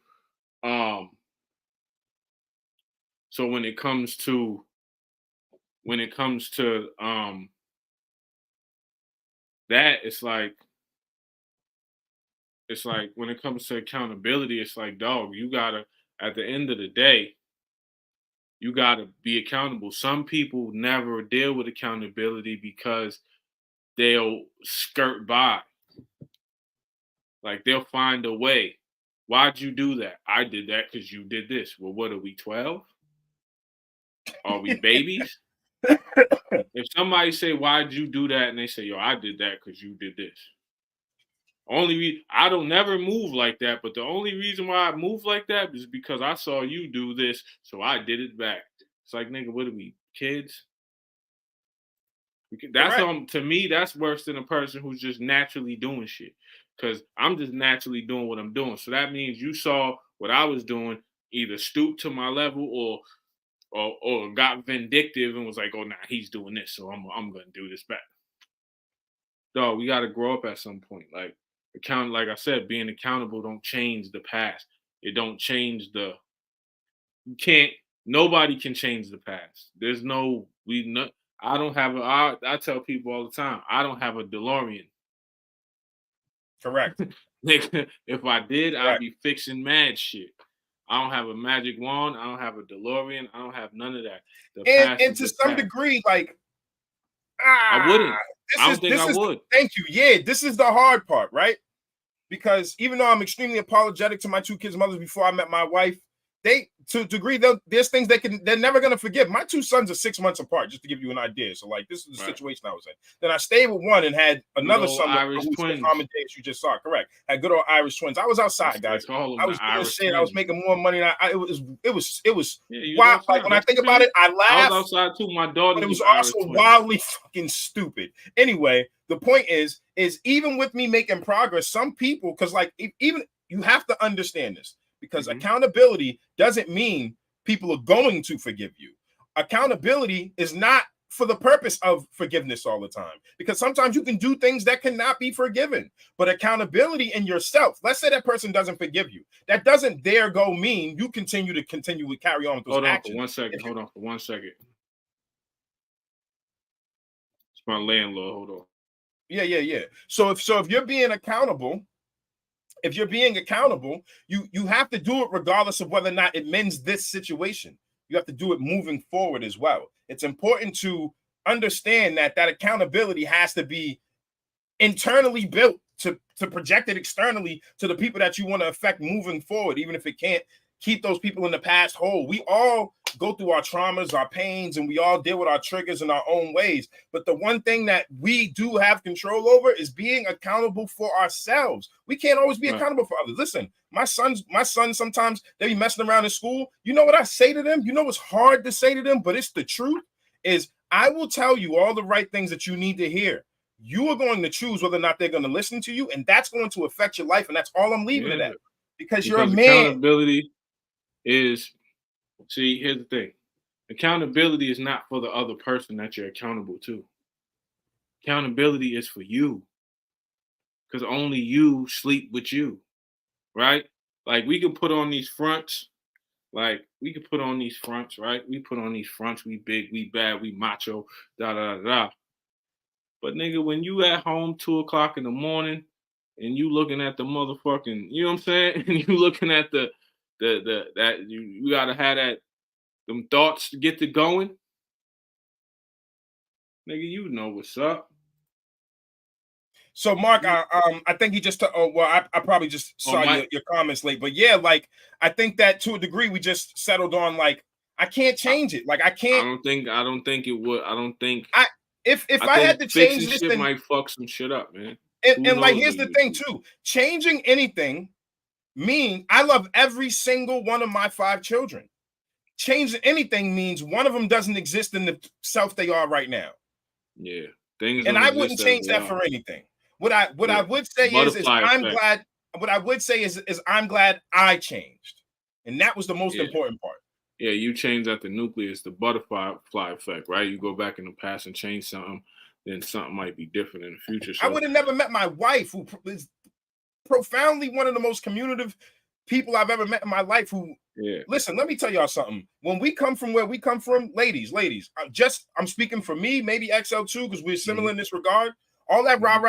that, it's like when it comes to accountability, it's like, dog, you gotta, at the end of the day, you gotta be accountable. Some people never deal with accountability because they'll skirt by. Like, they'll find a way. Why'd you do that? I did that because you did this. Well, what are we, 12? Are we babies? If somebody say, why'd you do that? And they say, yo, I did that because you did this. I don't never move like that, but the only reason why I move like that is because I saw you do this, so I did it back. It's like, nigga, what are we, kids? That's to me, that's worse than a person who's just naturally doing shit. Because I'm just naturally doing what I'm doing. So that means you saw what I was doing, either stooped to my level or got vindictive and was like, oh, nah, he's doing this, so I'm gonna do this back. Dog, we gotta grow up at some point. Like like I said, being accountable don't change the past. It don't change you can't nobody can change the past. There's no I don't have I tell people all the time, I don't have a DeLorean. Correct. Nigga, if I did, I'd Correct. be fixing mad shit. I don't have a magic wand. I don't have a DeLorean. I don't have none of that. The past And is to the some past. degree, like, I wouldn't. I don't think I would. Thank you. Yeah, this is the hard part, right? Because even though I'm extremely apologetic to my two kids' mothers before I met my wife, to a degree, there's things they're never going to forgive. My two sons are 6 months apart, just to give you an idea. So, like, this is the situation I was in. Then I stayed with one and had another son Irish who's twins. the common days you just saw. Correct. Had good old Irish twins. I was outside, guys. I was doing shit. I was making more money. It was wild. Like, when I think about it, I laugh. I was outside too. My daughter. But it was also wildly fucking stupid. Anyway, the point is even with me making progress, some people, because like even you have to understand this, because accountability doesn't mean people are going to forgive you. Accountability is not for the purpose of forgiveness all the time, because sometimes you can do things that cannot be forgiven. But accountability in yourself, let's say that person doesn't forgive you, that doesn't mean you continue to carry on with those actions. Hold on for 1 second. It's my landlord. Hold on. Yeah. So if you're being accountable, you have to do it regardless of whether or not it mends this situation. You have to do it moving forward as well. It's important to understand that accountability has to be internally built to project it externally to the people that you want to affect moving forward, even if it can't keep those people in the past whole. We all go through our traumas, our pains, and we all deal with our triggers in our own ways. But the one thing that we do have control over is being accountable for ourselves. We can't always be accountable for others. Listen, my sons sometimes they be messing around in school. You know what I say to them? You know what's hard to say to them, but it's the truth, is I will tell you all the right things that you need to hear. You are going to choose whether or not they're going to listen to you, and that's going to affect your life, and that's all I'm leaving it at. Because you're a man. Accountability is, see, here's the thing. Accountability is not for the other person that you're accountable to. Accountability is for you. Because only you sleep with you, right? Like, we can put on these fronts. Right? We put on these fronts. We big, we bad, we macho, da. But nigga, when you at home 2 o'clock in the morning and you looking at the motherfucking, you know what I'm saying? And you looking at that you gotta have them thoughts to get to going. Nigga, you know what's up. So Mark, I think you just I probably just saw your comments late, but yeah, like I think that to a degree we just settled on like I can't change it. Like I can't. I don't think it would. I don't think. If I had to change this, shit might fuck some shit up, man. And like here's the thing too: changing anything means I love every single one of my 5 children. Changing anything means one of them doesn't exist in the self they are right now. Yeah, and I wouldn't change that for anything. What I would say is I'm glad. What I would say is I'm glad I changed, and that was the most important part. Yeah, you change at the nucleus, the butterfly effect, right? You go back in the past and change something, then something might be different in the future. So I would have never met my wife, who is profoundly one of the most communicative people I've ever met in my life. Who, listen, let me tell y'all something. When we come from where we come from, ladies, I'm speaking for me, maybe Xcel too, because we're similar in this regard. All that rah,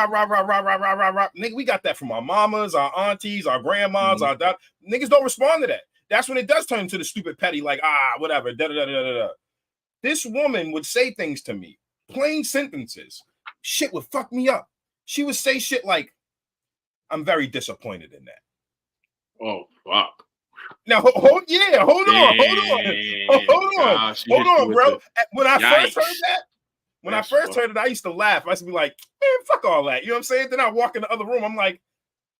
nigga, we got that from our mamas, our aunties, our grandmas, our niggas don't respond to that. That's when it does turn into the stupid petty, like, whatever, da. This woman would say things to me, plain sentences. Shit would fuck me up. She would say shit like, I'm very disappointed in that. Oh, fuck. Now, hold on, bro. When I first heard that, I used to laugh. I used to be like, man, fuck all that. You know what I'm saying? Then I walk in the other room. I'm like,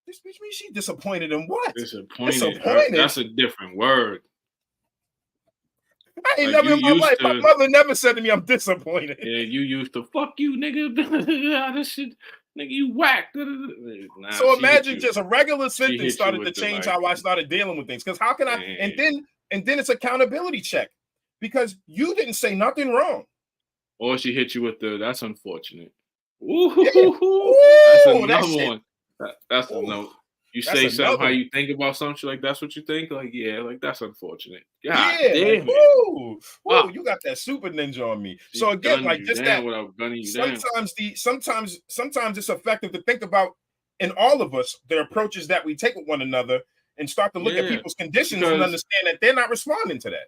this bitch means she disappointed in what? Disappointed. That's a different word. I ain't never in my life. My mother never said to me, I'm disappointed. Yeah, you used to fuck you, nigga. This shit, nigga, you whack. So imagine just a regular sentence started to change how I started dealing with things. Because how can I? And then And then it's accountability check because you didn't say nothing wrong. Or she hit you with that's unfortunate. Ooh, Yeah. that's Ooh, another one. That's another. You That's say something how one. you think about something, like that's what you think. Like, yeah, like that's unfortunate. God Yeah, damn like, it. woo, you got that super ninja on me. She So again, gunned like you just down that. without gunning you down. Sometimes it's effective to think about in all of us the approaches that we take with one another and start to look at people's conditions and understand that they're not responding to that.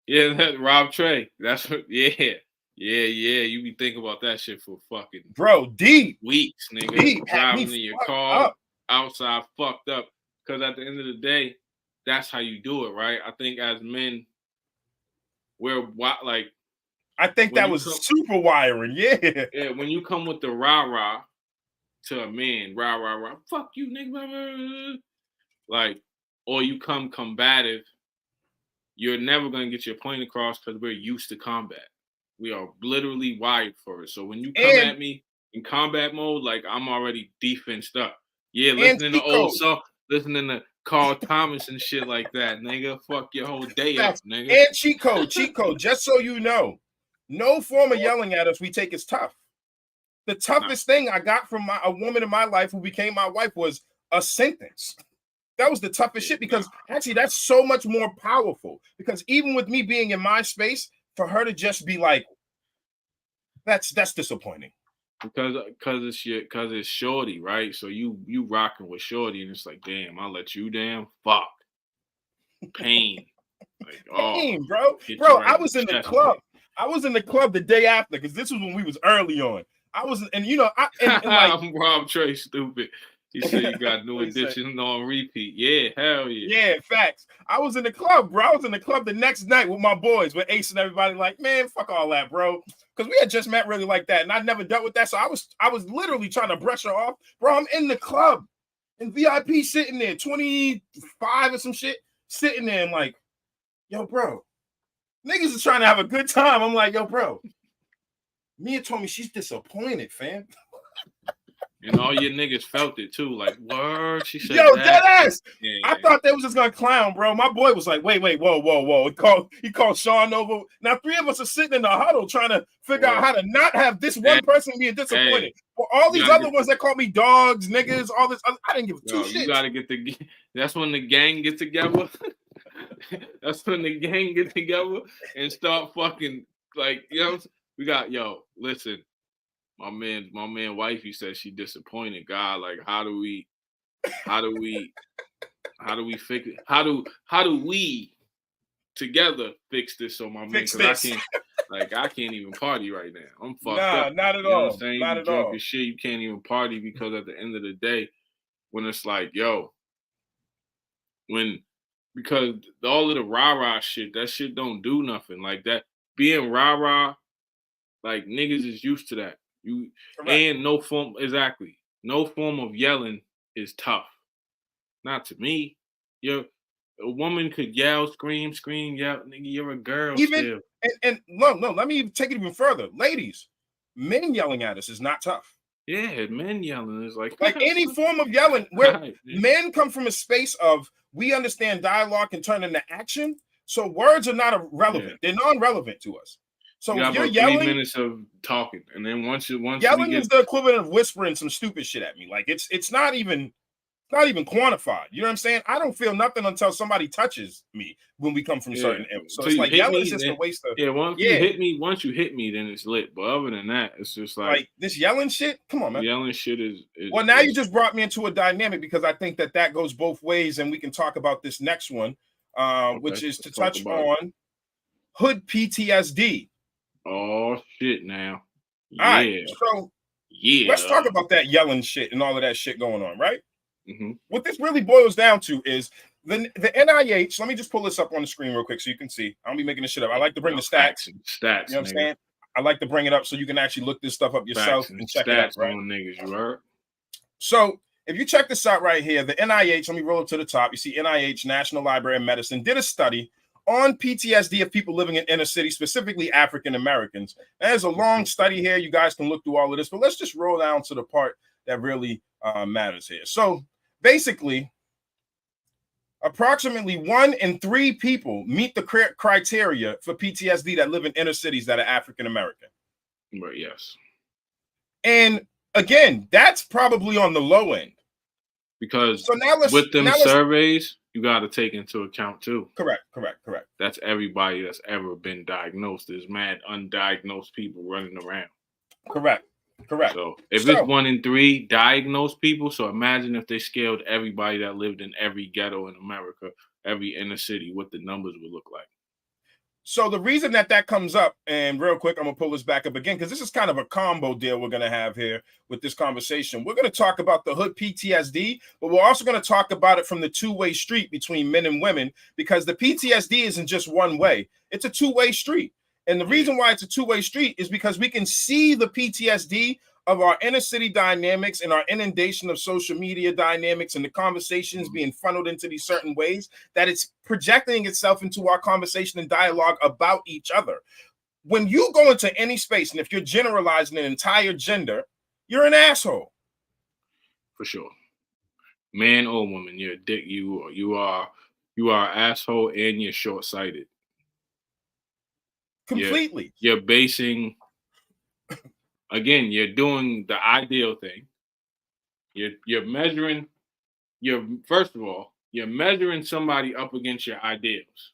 Yeah, that Rob Trey. That's what. Yeah. You be thinking about that shit for fucking deep weeks, nigga. Deep. Driving in your car outside, fucked up. Because at the end of the day, that's how you do it, right? I think as men, we're like. I think that was super wiring. Yeah. Yeah. When you come with the rah to a man, rah, fuck you, nigga. Like, or you come combative. You're never going to get your point across because we're used to combat. We are literally wired for it. So when you come at me in combat mode, like I'm already defensed up. Yeah, listening to old song, listening to Carl Thomas and shit like that, nigga. Fuck your whole day up, nigga. And cheat code. Just so you know, no form of yelling at us we take as tough. The toughest thing I got from a woman in my life who became my wife was a sentence. That was the toughest shit because actually that's so much more powerful because even with me being in my space, for her to just be like, that's disappointing. Because it's shorty, right? So you rocking with shorty and it's like, damn, I'll let you down. Fuck. Pain. Like, pain, bro. Bro, I was in the club. I was in the club the day after because this was when we was early on. I was, and you know, like Rob Trey, stupid. He said you got New Edition on repeat. Yeah, hell yeah. Yeah, facts. I was in the club, bro. I was in the club the next night with my boys, with Ace and everybody. Like, man, fuck all that, bro. Because we had just met really like that, and I never dealt with that. So I was literally trying to brush her off, bro. I'm in the club, in VIP, sitting there, 25 or some shit, sitting there, and like, yo, bro, niggas is trying to have a good time. I'm like, yo, bro. Mia told me she's disappointed, fam. And all your niggas felt it too. Like, word, she said yo, that. Deadass. Yeah. I thought they was just gonna clown, bro. My boy was like, wait, whoa. He called Sean over. Now 3 of us are sitting in the huddle trying to figure out how to not have this one person being disappointed. For all these other ones that called me dogs, niggas, all this, I didn't give two shits. You gotta get that's when the gang get together. That's when the gang get together and start fucking like, you know, we got, listen. My man wifey said she disappointed. God, like how do we fix it? How do we together fix this? So my man, because I can't even party right now. I'm fucked up. Not at all. You know what I'm saying? Not you drunk as shit, you can't even party because at the end of the day, when it's like, because all of the rah-rah shit, that shit don't do nothing. Like that being rah-rah, like niggas is used to that. And no form of yelling is tough. Not to me. A woman could yell, scream, yell. Nigga, you're a girl. Even still. And no, let me take it even further. Ladies, men yelling at us is not tough. Yeah, men yelling is like any form of yelling where men come from a space of we understand dialogue can turn into action. So words are not irrelevant. Yeah. They're non-relevant to us. So if you're yelling, 3 minutes of talking, and then once yelling is the equivalent of whispering some stupid shit at me. Like it's not even quantified. You know what I'm saying? I don't feel nothing until somebody touches me when we come from certain ills. So it's like yelling is just a waste of. Once you hit me, then it's lit. But other than that, it's just like this yelling shit. Come on, man. Yelling shit is well, now you just brought me into a dynamic because I think that goes both ways, and we can talk about this next one, which is to touch on hood PTSD. Oh shit! Now, all right. So let's talk about that yelling shit and all of that shit going on, right? Mm-hmm. What this really boils down to is the NIH. Let me just pull this up on the screen real quick so you can see. I don't be making this shit up. I like to bring the stats. Stats. You know what I'm saying? I like to bring it up so you can actually look this stuff up yourself and check it out. Right? Niggas, you heard? So if you check this out right here, the NIH. Let me roll it to the top. You see, NIH, National Library of Medicine, did a study on PTSD of people living in inner cities, specifically African Americans. There's a long study here. You guys can look through all of this, but let's just roll down to the part that really matters here. So basically, Approximately 1 in 3 people meet the criteria for PTSD that live in inner cities that are African American. But yes. And again, that's probably on the low end. Because so now with them surveys, you got to take into account too. Correct. That's everybody that's ever been diagnosed. There's mad undiagnosed people running around. Correct. So if it's 1 in 3 diagnosed people, so imagine if they scaled everybody that lived in every ghetto in America, every inner city, what the numbers would look like. So the reason that comes up, and real quick, I'm going to pull this back up again, because this is kind of a combo deal we're going to have here with this conversation. We're going to talk about the hood PTSD, but we're also going to talk about it from the two-way street between men and women, because the PTSD isn't just one way. It's a two-way street. And the reason why it's a two-way street is because we can see the PTSD of our inner city dynamics and our inundation of social media dynamics and the conversations being funneled into these certain ways, that it's projecting itself into our conversation and dialogue about each other. When you go into any space, and if you're generalizing an entire gender, you're an asshole. For sure. Man or woman, you're a dick. You are an asshole, and you're short-sighted. Completely. You're basing, again, you're doing the ideal thing. You're measuring, first of all, you're measuring somebody up against your ideals.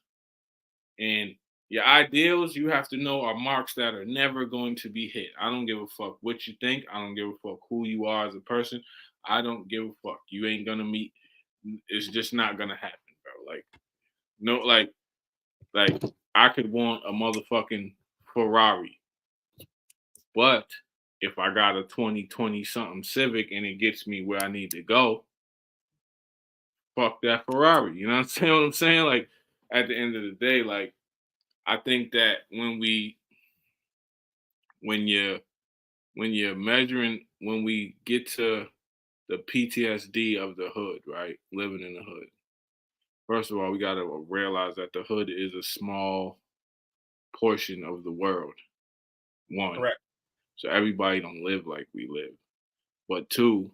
And your ideals, you have to know, are marks that are never going to be hit. I don't give a fuck what you think. I don't give a fuck who you are as a person. I don't give a fuck. You ain't gonna meet. It's just not gonna happen, bro. Like, no, like I could want a motherfucking Ferrari, but if I got a 2020 something Civic and it gets me where I need to go, fuck that Ferrari. You know what I'm saying? Like, at the end of the day, like, I think that when you're measuring, when we get to the PTSD of the hood, right? Living in the hood. First of all, we got to realize that the hood is a small portion of the world. One. Correct. So everybody don't live like we live. But two,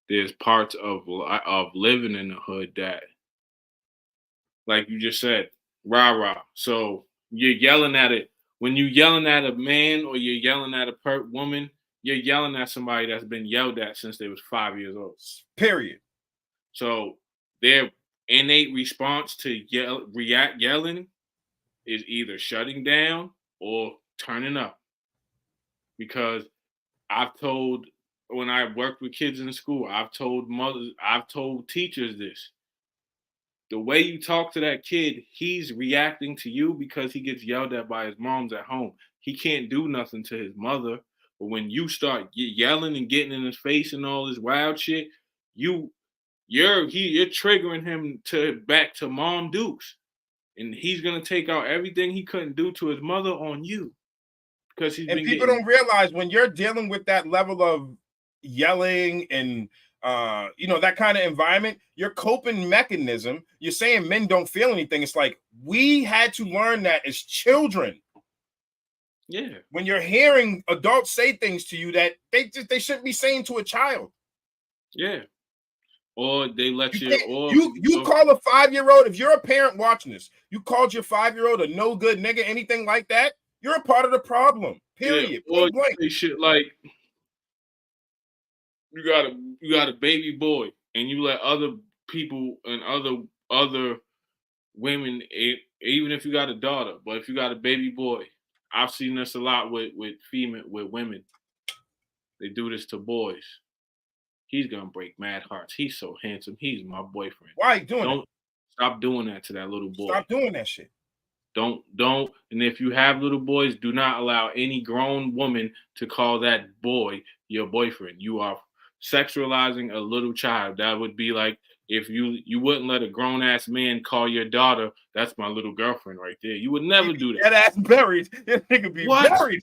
there's parts of living in the hood that, like you just said, rah-rah. So you're yelling at it. When you're yelling at a man or you're yelling at a woman, you're yelling at somebody that's been yelled at since they was 5 years old. Period. So their innate response to yelling is either shutting down or turning up. Because when I worked with kids in school, I've told teachers this. The way you talk to that kid, he's reacting to you because he gets yelled at by his moms at home. He can't do nothing to his mother. But when you start yelling and getting in his face and all this wild shit, you're triggering him back to Mom Dukes. And he's gonna take out everything he couldn't do to his mother on you. Because people don't realize, when you're dealing with that level of yelling and that kind of environment, your coping mechanism, you're saying men don't feel anything. It's like, we had to learn that as children. Yeah. When you're hearing adults say things to you that they shouldn't be saying to a child. Yeah. Or they let you call a 5-year-old, if you're a parent watching this, you called your 5-year-old a no good nigga, anything like that, you're a part of the problem. Period. Yeah. Or they shit like, you got a baby boy and you let other people and other women, even if you got a daughter, but if you got a baby boy, I've seen this a lot with women. They do this to boys. He's gonna break mad hearts. He's so handsome. He's my boyfriend. Why are you doing that? Stop doing that to that little boy. Stop doing that shit. Don't. And if you have little boys, do not allow any grown woman to call that boy your boyfriend. You are sexualizing a little child. That would be like if you wouldn't let a grown ass man call your daughter, that's my little girlfriend right there. You would never do that. That ass buried. That nigga be buried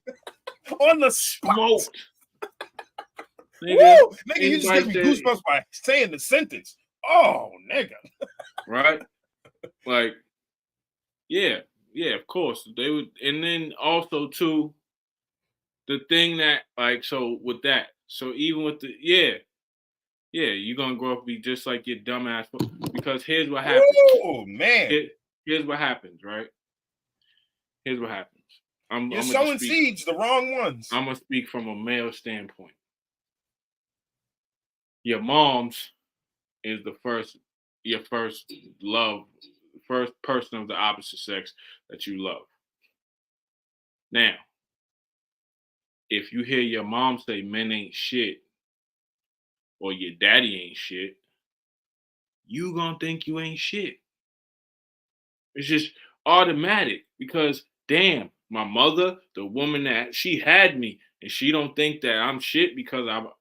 on the smoke. Nigga, you just give me goosebumps by saying the sentence. Oh, nigga. Right? Like, yeah, of course. They would, and then also too, the thing that, like, so with that, so even with Yeah, you're gonna grow up be just like your dumbass. Because here's what happens. Oh man, Here's what happens, right? Here's what happens. you're I'm gonna just sowing speak. seeds, the wrong ones. I'm gonna speak from a male standpoint. Your mom's is your first love, first person of the opposite sex that you love. Now, if you hear your mom say men ain't shit or your daddy ain't shit, you gonna think you ain't shit. It's just automatic because damn, my mother, the woman that she had me, and she don't think that I'm shit because I'm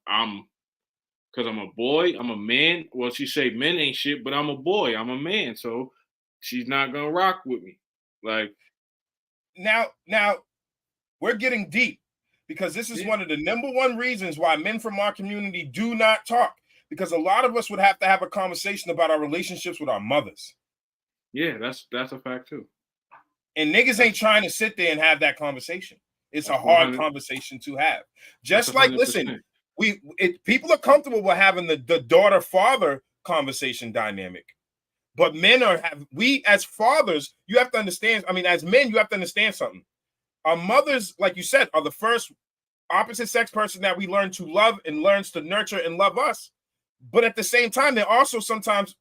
a boy, I'm a man. Well, she say men ain't shit, but I'm a boy, I'm a man, so she's not gonna rock with me. Like Now we're getting deep because this is yeah, one of the number one reasons why men from our community do not talk. Because a lot of us would have to have a conversation about our relationships with our mothers. yeah, that's a fact too. And niggas That's ain't trying to sit there and have that conversation. It's a that's hard 100. conversation to have. That's Just like, listen, 100%. people are comfortable with having the daughter-father conversation dynamic. But we as fathers, you have to understand, I mean, as men, you have to understand something. Our mothers, like you said, are the first opposite sex person that we learn to love and learns to nurture and love us. But at the same time, they're also sometimes,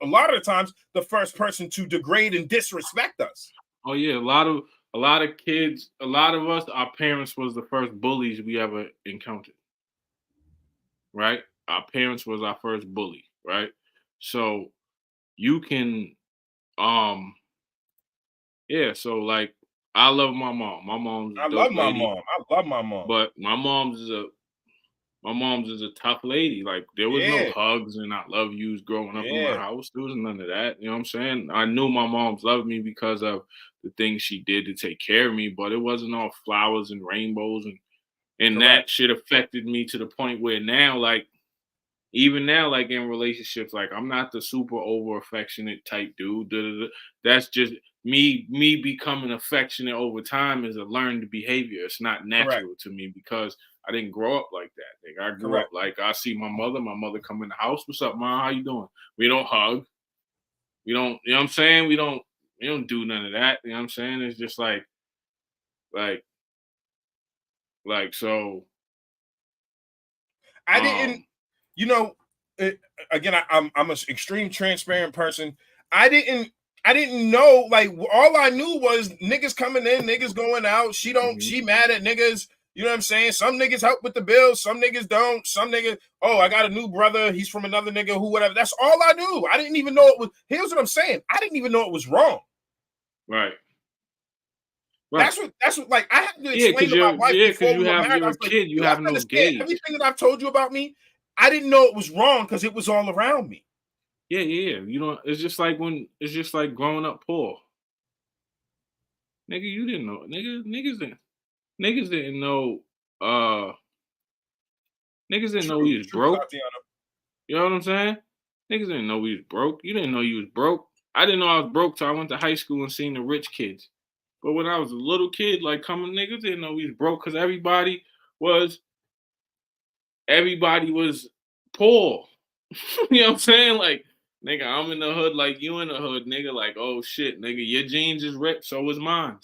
a lot of the times, the first person to degrade and disrespect us. Oh yeah, a lot of kids, a lot of us, our parents was the first bullies we ever encountered. Right? Our parents was our first bully, right? So you can yeah, so like I love my mom. My mom's a I love dope my lady, mom. I love my mom. but my mom's is a tough lady. Like there was no Yeah, hugs and I love yous growing up in my yeah, house. There was none of that. You know what I'm saying? I knew my mom's loved me because of the things she did to take care of me, but it wasn't all flowers and rainbows and correct. that shit affected me to the point where now, like even now, like in relationships, like I'm not the super over affectionate type dude. Da, da, da. That's just me becoming affectionate over time is a learned behavior. It's not Correct. natural to me because I didn't grow up like that. Like I grew up Correct. like I see my mother come in the house. What's up, mom? How you doing? We don't hug. We don't, you know what I'm saying? We don't do none of that. You know what I'm saying? It's just like so I didn't, um you know, again, I'm an extreme transparent person. I didn't I didn't know, like, all I knew was niggas coming in, niggas going out. mhm. She mad at niggas. You know what I'm saying? Some niggas help with the bills, some niggas don't. Some niggas, oh, I got a new brother. He's from another nigga who, whatever. That's all I knew. I didn't even know it was. Here's what I'm saying. I didn't even know it was wrong. Right. Right. That's what, like, I had to Yeah, explain to my wife because before we were married. I you're was a like, kid, you you have have to no understand gauge. everything that I've told you about me. I didn't know it was wrong because it was all around me. Yeah, yeah, yeah. You know, it's just like growing up poor. Nigga, you didn't know. Niggas didn't know uh niggas didn't know True, we was true, broke. Tatiana. You know what I'm saying? Niggas didn't know we was broke. You didn't know you was broke. I didn't know I was broke till I went to high school and seen the rich kids. But when I was a little kid, like coming niggas didn't know we was broke because was everybody was poor. You know what I'm saying? Like, nigga, I'm in the hood like you in the hood, nigga. Like, oh shit, nigga, your jeans is ripped, so is mine.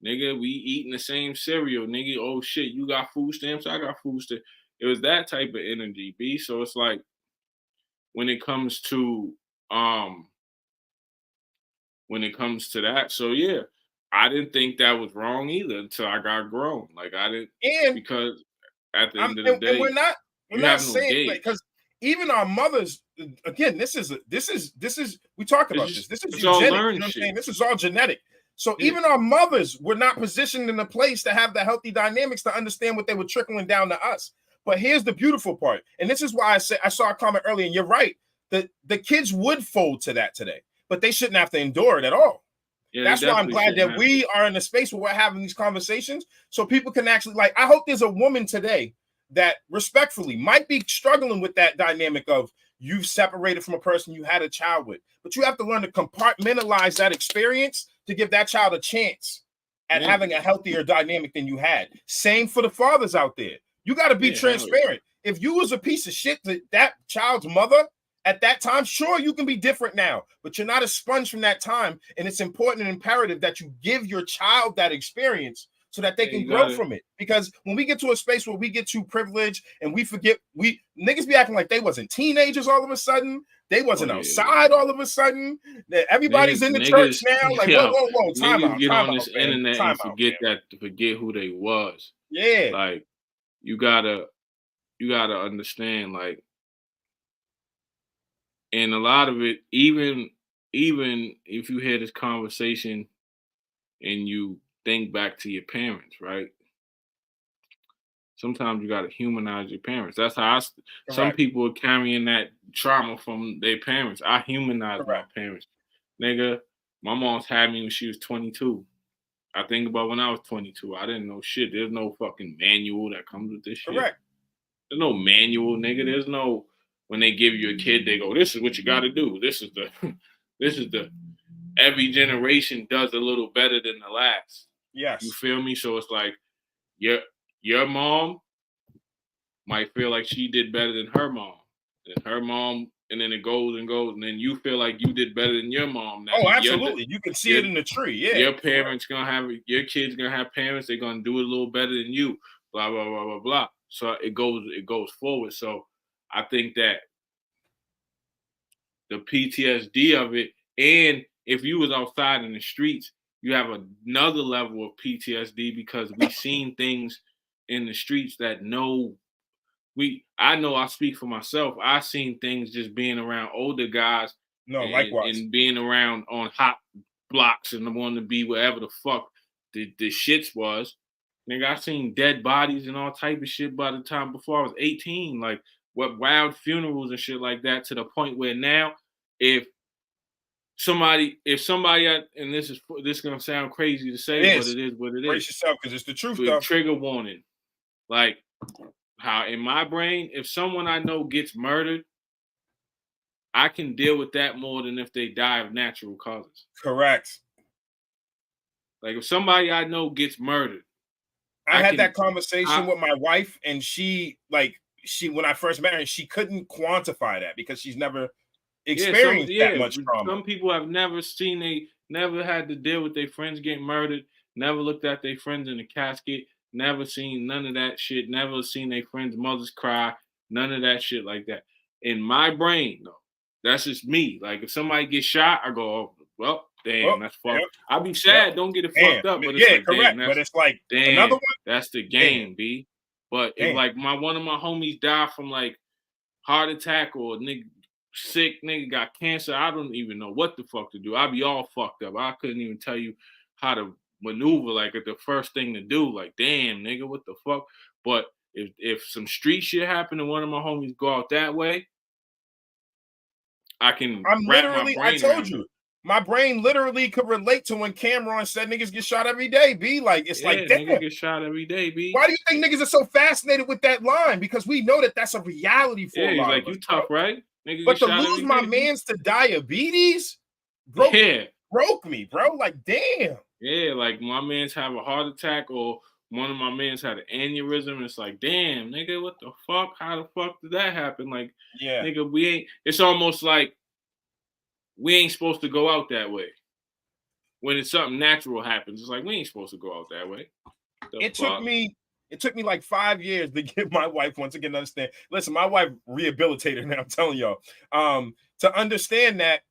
Nigga, we eating the same cereal, nigga. Oh shit, you got food stamps, I got food stamps. It was that type of energy, B. So it's like when it comes to um when it comes to that, so yeah, I didn't think that was wrong either until I got grown. Like I didn't And because at the I'm end of the and day, we're you not have no saying, like, gauge. because even our mothers, again, this is we talk about this. This is It's all eugenics. You learned know what I'm shit. saying? This is all genetic. So Yeah. even our mothers were not positioned in a place to have the healthy dynamics to understand what they were trickling down to us. But here's the beautiful part, and this is why I saw a comment earlier, and you're right. The kids would fold to that today, but they shouldn't have to endure it at all. Yeah, they That's why I'm definitely glad shouldn't that have to. we are in a space where we're having these conversations so people can actually, like, I hope there's a woman today that respectfully might be struggling with that dynamic of you've separated from a person you had a child with, but you have to learn to compartmentalize that experience to give that child a chance at Yeah, having a healthier dynamic than you had. Same for the fathers out there. You got to be yeah, hell yeah. transparent. if you was a piece of shit to that child's mother at that time, sure, you can be different now, but you're not a sponge from that time. And it's important and imperative that you give your child that experience so that they can grow from it. Because when we get to a space where we get too privileged and we forget, niggas be acting like they wasn't teenagers all of a sudden. They wasn't outside all of a sudden. Everybody's in the church now. Like, whoa, time out. Get on this internet and forget who they was. Yeah. Like, you gotta understand, like, and a lot of it, even if you hear this conversation and you think back to your parents, right? Sometimes you got to humanize your parents. That's how some people are carrying that trauma from their parents. I humanize my parents. Nigga, my mom's had me when she was 22. I think about when I was 22. I didn't know shit. There's no fucking manual that comes with this shit. Correct. There's no manual, nigga. There's no, when they give you a kid, they go, this is what you got to do. This is the, every generation does a little better than the last. Yes. You feel me? So it's like, your mom might feel like she did better than her mom. And her mom, and then it goes and goes, and then you feel like you did better than your mom. Now, absolutely. You can see it in the tree. Yeah. Your parents your kids gonna have parents, they're gonna do it a little better than you. Blah, blah, blah, blah, blah. So it goes forward. So I think that the PTSD of it, and if you was outside in the streets, you have another level of PTSD because we seen things in the streets that I know I speak for myself. I seen things just being around older guys likewise. And being around on hot blocks and wanting to be wherever the fuck the shits was. Nigga, I seen dead bodies and all type of shit by the time before I was 18. Like, what wild funerals and shit like that, to the point where now if somebody, and this is gonna sound crazy to say, but it is what it is. Brace yourself, because it's the truth, though. Trigger warning. Like, how in my brain, if someone I know gets murdered, I can deal with that more than if they die of natural causes. Correct. Like, if somebody I know gets murdered, I had that conversation with my wife, and she when I first met her, she couldn't quantify that because she's never experienced that much trauma. Some people have never had to deal with their friends getting murdered, never looked at their friends in the casket, never seen none of that shit, never seen their friends' mothers cry, none of that shit like that. In my brain, though, that's just me. Like, if somebody gets shot, I go, oh, well, damn, that's fucked. Yep. I'll be sad, don't get it fucked up. But it's like, correct. Damn, but it's like, damn, another one? That's the game, B. But if like one of my homies died from like heart attack, or nigga sick, nigga got cancer, I don't even know what the fuck to do. I'd be all fucked up. I couldn't even tell you how to maneuver, like, at the first thing to do. Like, damn, nigga, what the fuck? But if some street shit happened and one of my homies go out that way, I told you, my brain literally could relate to when Cameron said niggas get shot every day, B. Like, it's like, damn. Niggas get shot every day, B. Why do you think niggas are so fascinated with that line? Because we know that that's a reality for a lot like, of us, you tough, bro. right? Niggas but to lose my mans to diabetes broke me, bro. Like, damn. Yeah, like, my mans have a heart attack, or one of my mans had an aneurysm. It's like, damn, nigga, what the fuck? How the fuck did that happen? Like, nigga, it's almost like we ain't supposed to go out that way. When it's something natural happens, it's like, we ain't supposed to go out that way. It took me like 5 years to get my wife once again to understand. Listen, my wife rehabilitated me, I'm telling y'all. To understand that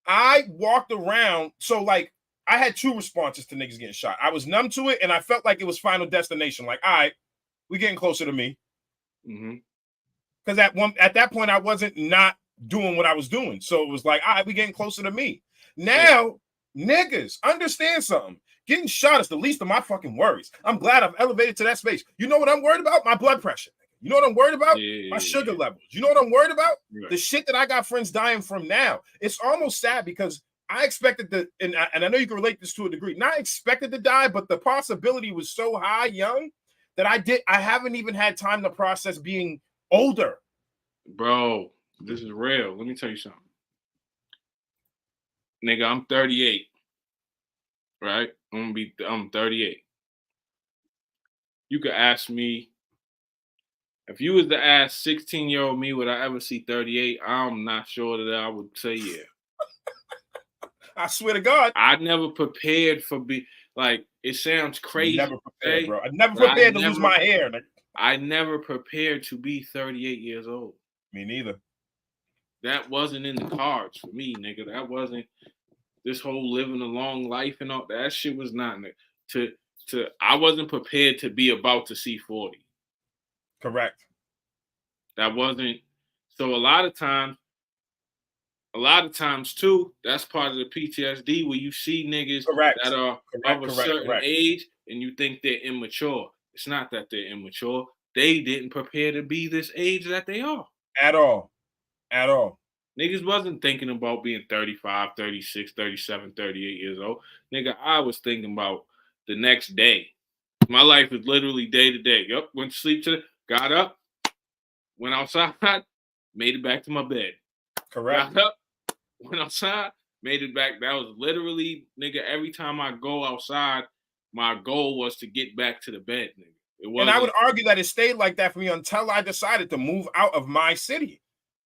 I walked around, so like, I had two responses to niggas getting shot. I was numb to it, and I felt like it was Final Destination. Like, all right, we getting closer to me. Because at that point, I wasn't not doing what I was doing. So it was like, all right, we getting closer to me. Now, niggas, understand something. Getting shot is the least of my fucking worries. I'm glad I've elevated to that space. You know what I'm worried about? My blood pressure. You know what I'm worried about? My sugar levels. You know what I'm worried about? The shit that I got friends dying from now. It's almost sad because I expected and I know you can relate this to a degree. Not expected to die, but the possibility was so high young that I haven't even had time to process being older. Bro, this is real. Let me tell you something. Nigga, I'm 38. Right? I'm 38. You could ask me If you was to ask 16-year-old me, would I ever see 38? I'm not sure that I would say yeah. I swear to God. I never prepared for like, it sounds crazy. Never prepared, bro. I never but prepared to lose my hair. I never prepared to be 38 years old. Me neither. That wasn't in the cards for me, nigga. That wasn't this whole living a long life and all that shit was not I wasn't prepared to be about to see 40. Correct. That wasn't. So a lot of times too, that's part of the PTSD where you see niggas that are of a certain age and you think they're immature. It's not that they're immature. They didn't prepare to be this age that they are. At all. At all. Niggas wasn't thinking about being 35, 36, 37, 38 years old. Nigga, I was thinking about the next day. My life is literally day to day. Yup, went to sleep got up, went outside, made it back to my bed. Correct. Got up, went outside, made it back. That was literally, nigga, every time I go outside, my goal was to get back to the bed, nigga. And I would argue that it stayed like that for me until I decided to move out of my city.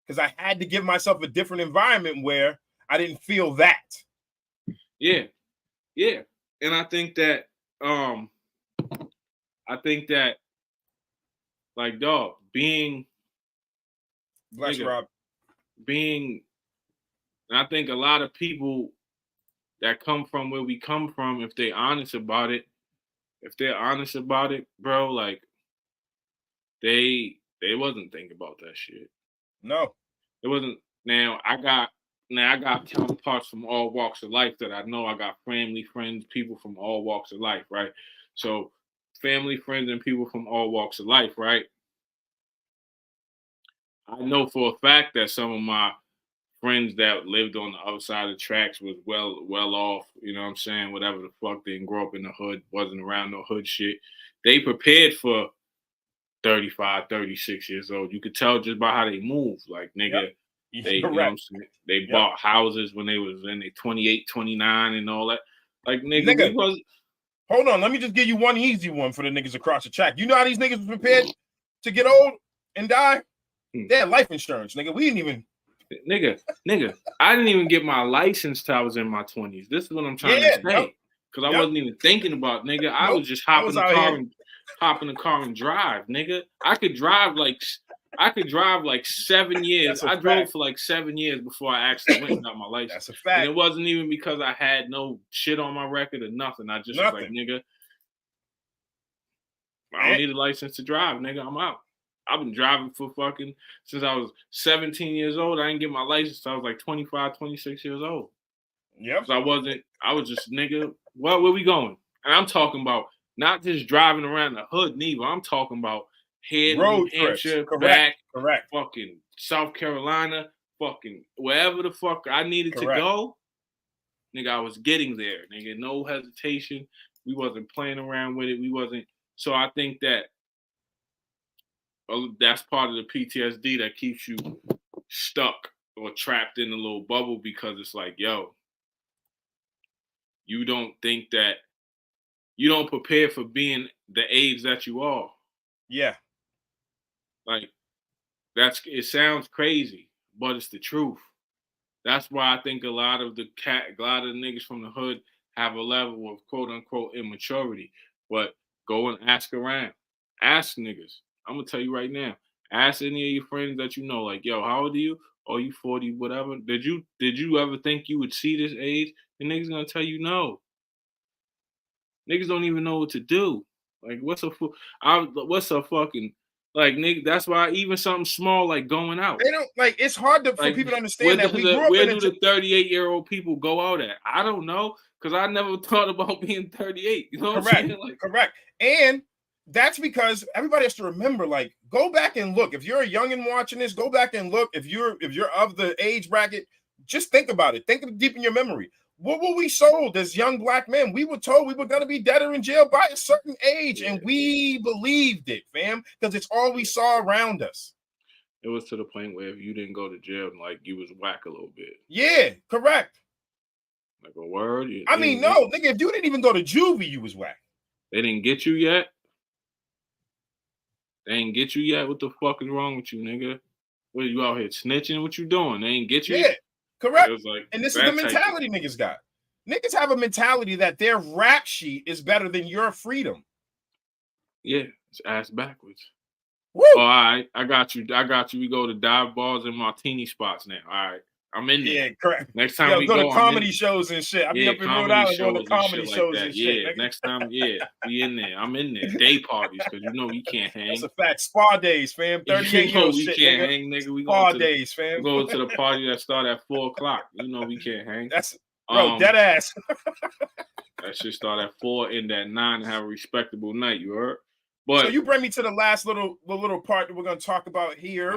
Because I had to give myself a different environment where I didn't feel that. Yeah. Yeah. And I think that, like, dog, being Bless Rob. And I think a lot of people that come from where we come from, if they're honest about it, bro, like, they wasn't thinking about that shit. No. It wasn't. Now I got counterparts from all walks of life that I know. I got family, friends, people from all walks of life, right? So family, friends, and people from all walks of life, right? I know for a fact that some of my friends that lived on the other side of the tracks was well off, you know what I'm saying? Whatever the fuck, they didn't grow up in the hood, wasn't around no hood shit. They prepared for 35, 36 years old. You could tell just by how they move. Like, nigga, they, you know what I'm saying? They bought houses when they was in their 28, 29 and all that. Like, nigga hold on. Let me just give you one easy one for the niggas across the track. You know how these niggas was prepared to get old and die? They had life insurance, nigga. We didn't even. Nigga, I didn't even get my license till I was in my 20s. This is what I'm trying to say. Because I wasn't even thinking about, nigga. I was just hop in the car and drive, nigga. I could drive like 7 years. I drove for like 7 years before I actually went and got my license. That's a fact. And it wasn't even because I had no shit on my record or nothing. I just was like, nigga, I don't need a license to drive, nigga. I'm out. I've been driving for fucking since I was 17 years old. I didn't get my license till I was like 25, 26 years old. Yep. So I was just, nigga, where we going? And I'm talking about not just driving around the hood, neither. I'm talking about head New Hampshire, back, fucking South Carolina, fucking wherever the fuck I needed to go. Nigga, I was getting there, nigga. No hesitation. We wasn't playing around with it. We wasn't. So I think that's part of the PTSD that keeps you stuck or trapped in a little bubble, because it's like, yo, you don't prepare for being the age that you are. Yeah. Like, it sounds crazy, but it's the truth. That's why I think a lot of the niggas from the hood have a level of quote unquote immaturity. But go and ask around. Ask niggas. I'm gonna tell you right now. Ask any of your friends that you know, like, yo, how old are you? Oh, you 40, whatever. Did you ever think you would see this age? The niggas gonna tell you no. Niggas don't even know what to do. Like, what's a fucking, like, nigga, that's why even something small like going out. They don't, like, it's hard for people to understand that where do the 38-year-old people go out at? I don't know, because I never thought about being 38. You know what I'm saying? Like, correct. And that's because everybody has to remember, like, go back and look. If you're a youngin' watching this, go back and look. If you're of the age bracket, just think about it. Think of it deep in your memory. What were we sold as young black men? We were told we were going to be dead or in jail by a certain age, and we believed it, fam, because it's all we saw around us. It was to the point where if you didn't go to jail, like, you was whack a little bit. Yeah, correct. Like a word? I mean, no, nigga, if you didn't even go to juvie, you was whack. They didn't get you yet? They ain't get you yet. What the fuck is wrong with you, nigga? What, you out here snitching? What you doing? They ain't get you? Yeah, correct. It was like and this is the mentality niggas got. Niggas have a mentality that their rap sheet is better than your freedom. Yeah, it's ass backwards. Woo! Oh, all right, I got you. We go to dive bars and martini spots now. All right, I'm in there. Yeah, correct. Next time we go to I'm comedy shows and shit. I be up in Rhode Island going to comedy shows and shit. Yeah, next time, yeah, we in there. I'm in there. Day parties, because you know we can't hang. That's a fact. Spa days, fam. 38 you know years we shit, can't nigga. hang, nigga. We Spa days, fam. We go to the party that start at 4:00. You know we can't hang. That's bro, dead ass. That shit start at 4, end at 9, and have a respectable night. You heard? But so you bring me to the last little part that we're gonna talk about here.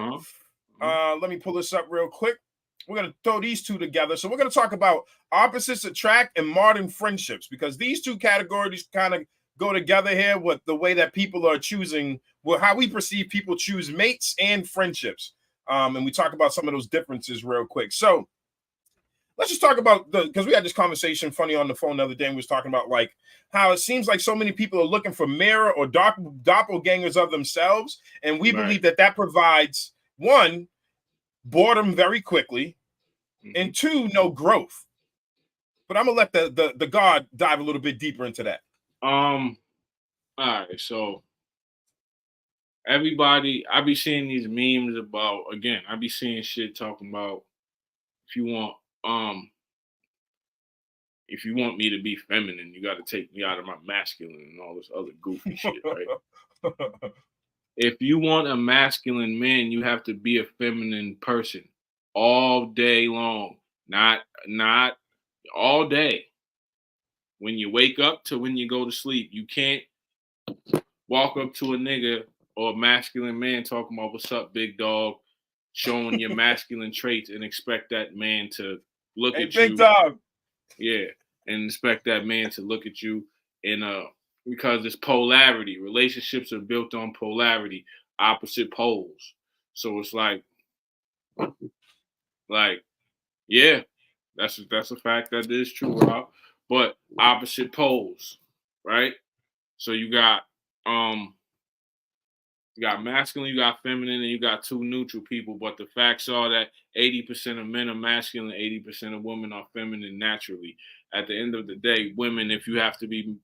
Let me pull this up real quick. We're going to throw these two together. So we're going to talk about opposites attract and modern friendships, because these two categories kind of go together here with the way that people are choosing, well, how we perceive people choose mates and friendships. And we talk about some of those differences real quick. So let's just talk about because we had this conversation funny on the phone the other day, and we was talking about like how it seems like so many people are looking for mirror or doppelgangers of themselves. And we believe that provides, one, boredom very quickly, and two, no growth. But I'm gonna let the God dive a little bit deeper into that. All right, so everybody, I be seeing these memes about, again, I be seeing shit talking about if you want me to be feminine, you got to take me out of my masculine and all this other goofy shit, right? If you want a masculine man, you have to be a feminine person all day long, not all day. When you wake up to when you go to sleep, you can't walk up to a nigga or a masculine man talking about what's up, big dog, showing your masculine traits and expect that man to look at you. Big dog. Yeah, and expect that man to look at you because it's polarity. Relationships are built on polarity, opposite poles. So it's like, yeah, that's a fact that is true, Rob. But opposite poles, right? So you got masculine, you got feminine, and you got two neutral people. But the facts are that 80% of men are masculine, 80% of women are feminine naturally. At the end of the day, women, if you have to be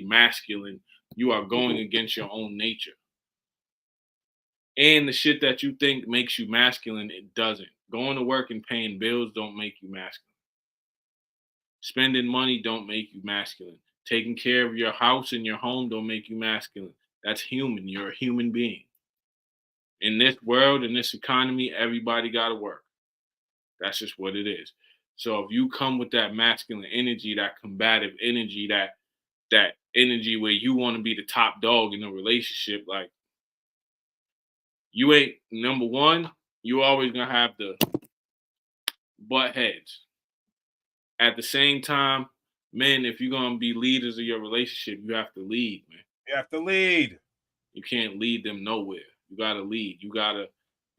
masculine, you are going against your own nature. And the shit that you think makes you masculine, it doesn't. Going to work and paying bills don't make you masculine. Spending money don't make you masculine. Taking care of your house and your home don't make you masculine. That's human. You're a human being. In this world, in this economy, everybody got to work. That's just what it is. So if you come with that masculine energy, that combative energy, that energy where you want to be the top dog in a relationship, like, you ain't, number one, you always going to have the butt heads. At the same time, men, if you're going to be leaders of your relationship, you have to lead, man. You have to lead. You can't lead them nowhere. You got to lead.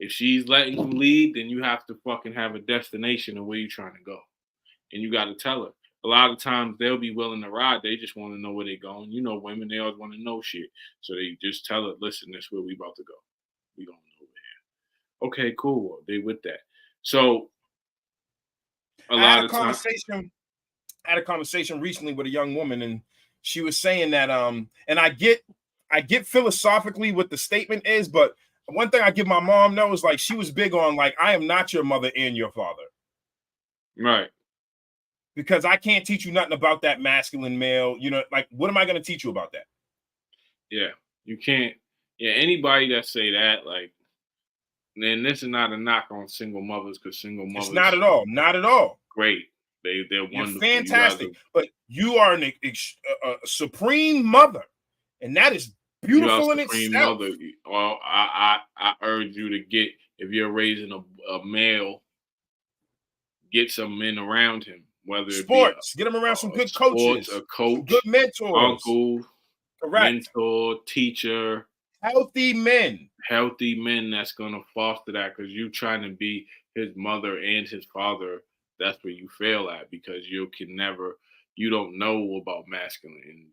If she's letting you lead, then you have to fucking have a destination of where you're trying to go. And you got to tell her. A lot of times they'll be willing to ride. They just want to know where they're going. You know, women, they always want to know shit. So they just tell her, listen, this is where we about to go. We going over here. Okay, cool. They with that. So I had a conversation recently with a young woman, and she was saying that and I get philosophically what the statement is, but one thing I give my mom know is like she was big on like, I am not your mother and your father. Right. Because I can't teach you nothing about that masculine male. You know, like, what am I going to teach you about that? Yeah, you can't. Yeah, anybody that say that, like, then this is not a knock on single mothers, because single mothers. It's not at all. Not at all. Great. They're wonderful. You're fantastic. But you are a supreme mother, and that is beautiful in itself. Mother. Well, I urge you to get, if you're raising a male, get some men around him. Whether sports, get him around some good coaches, a coach, good mentors, uncle, correct, mentor, teacher, healthy men that's gonna foster that. Because you trying to be his mother and his father, that's where you fail at, because you don't know about masculine.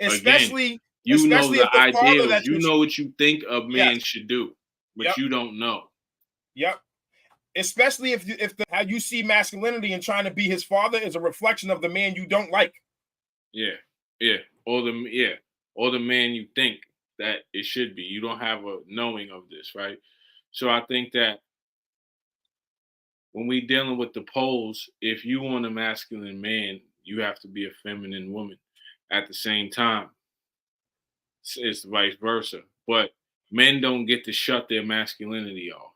Especially You know Especially the if the father ideals. that You know what you think a yes, man should do, but yep, you don't know. yep. Especially if how you see masculinity and trying to be his father is a reflection of the man you don't like. Yeah, or the man you think that it should be. You don't have a knowing of this, right? So I think that when we dealing with the poles, if you want a masculine man, you have to be a feminine woman. At the same time, it's vice versa. But men don't get to shut their masculinity off.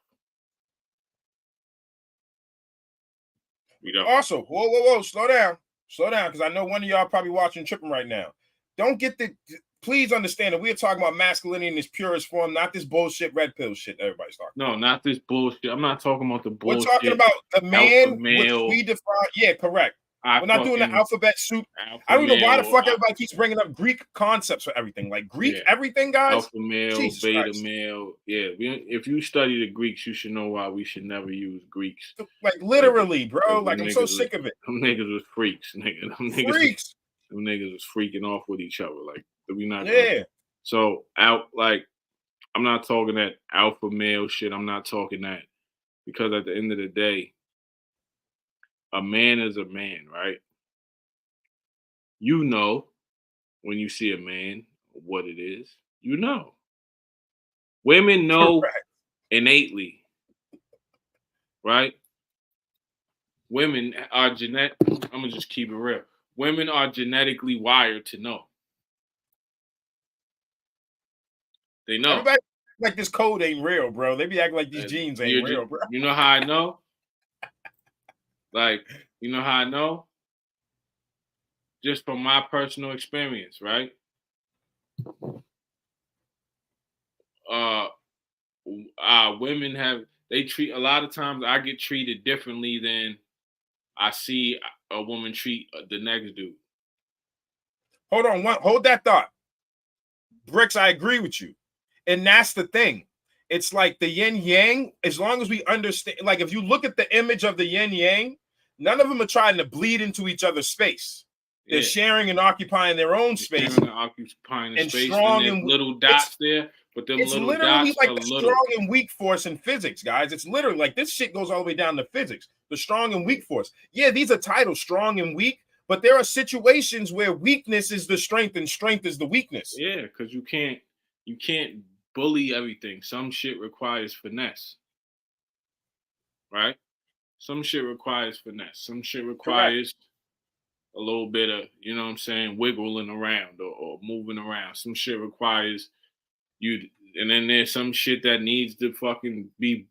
We don't. Also, whoa, slow down, because I know one of y'all probably watching tripping right now. Don't get the. Please understand that we are talking about masculinity in its purest form, not this bullshit red pill shit that everybody's talking No, about. not this bullshit. I'm not talking about the We're bullshit. talking about the Alpha man, which male. we define. Yeah, correct. We're not doing the alphabet soup. Alpha I don't know why the male. fuck everybody keeps bringing up Greek concepts for everything. Like Greek Yeah. everything, guys. Alpha male, Jesus beta Christ. male. Yeah, if you study the Greeks, you should know why we should never use Greeks. Like literally, bro. Like I'm so sick of it. Them niggas was freaks, nigga. Freaks. Them niggas was freaking off with each other. Like we not. Yeah. So I'm not talking that alpha male shit. I'm not talking that because at the end of the day, a man is a man, right? You know when you see a man what it is. You know. Women know Correct. innately, right? Women are I'm gonna just keep it real. Women are genetically wired to know. They know. Everybody like this code ain't real, bro. They be acting like these genes ain't real, bro. You know how I know? Like, you know how I know? Just from my personal experience, right? Women treat a lot of times I get treated differently than I see a woman treat the next dude. Hold that thought. Bricks, I agree with you. And that's the thing. It's like the yin yang, as long as we understand, like if you look at the image of the yin yang, none of them are trying to bleed into each other's space. They're sharing and occupying their own space. Occupying and space, strong and little dots there, but them it's little literally dots like are the little. Strong and weak force in physics, guys. It's literally like this shit goes all the way down to physics. The strong and weak force. Yeah, these are titles, strong and weak, but there are situations where weakness is the strength and strength is the weakness. Yeah, because you can't bully everything. Some shit requires finesse, right? Some shit requires finesse. Some shit requires a little bit of, you know what I'm saying, wiggling around or moving around. Some shit requires you, and then there's some shit that needs to fucking be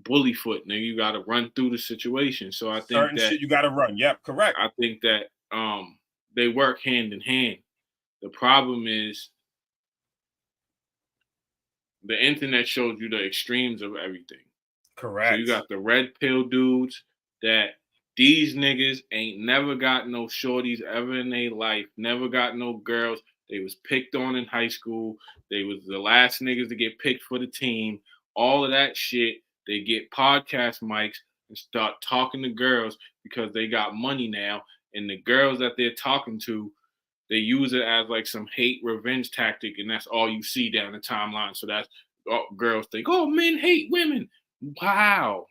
bully foot, nigga. You got to run through the situation. So I think certain that shit you got to run. Yep, correct. I think that they work hand in hand. The problem is the internet shows you the extremes of everything. Correct. So you got the red pill dudes that these niggas ain't never got no shorties ever in their life, never got no girls. They was picked on in high school. They was the last niggas to get picked for the team. All of that shit. They get podcast mics and start talking to girls because they got money now. And the girls that they're talking to, they use it as like some hate revenge tactic, and that's all you see down the timeline. So that's girls think, oh, men hate women. Wow.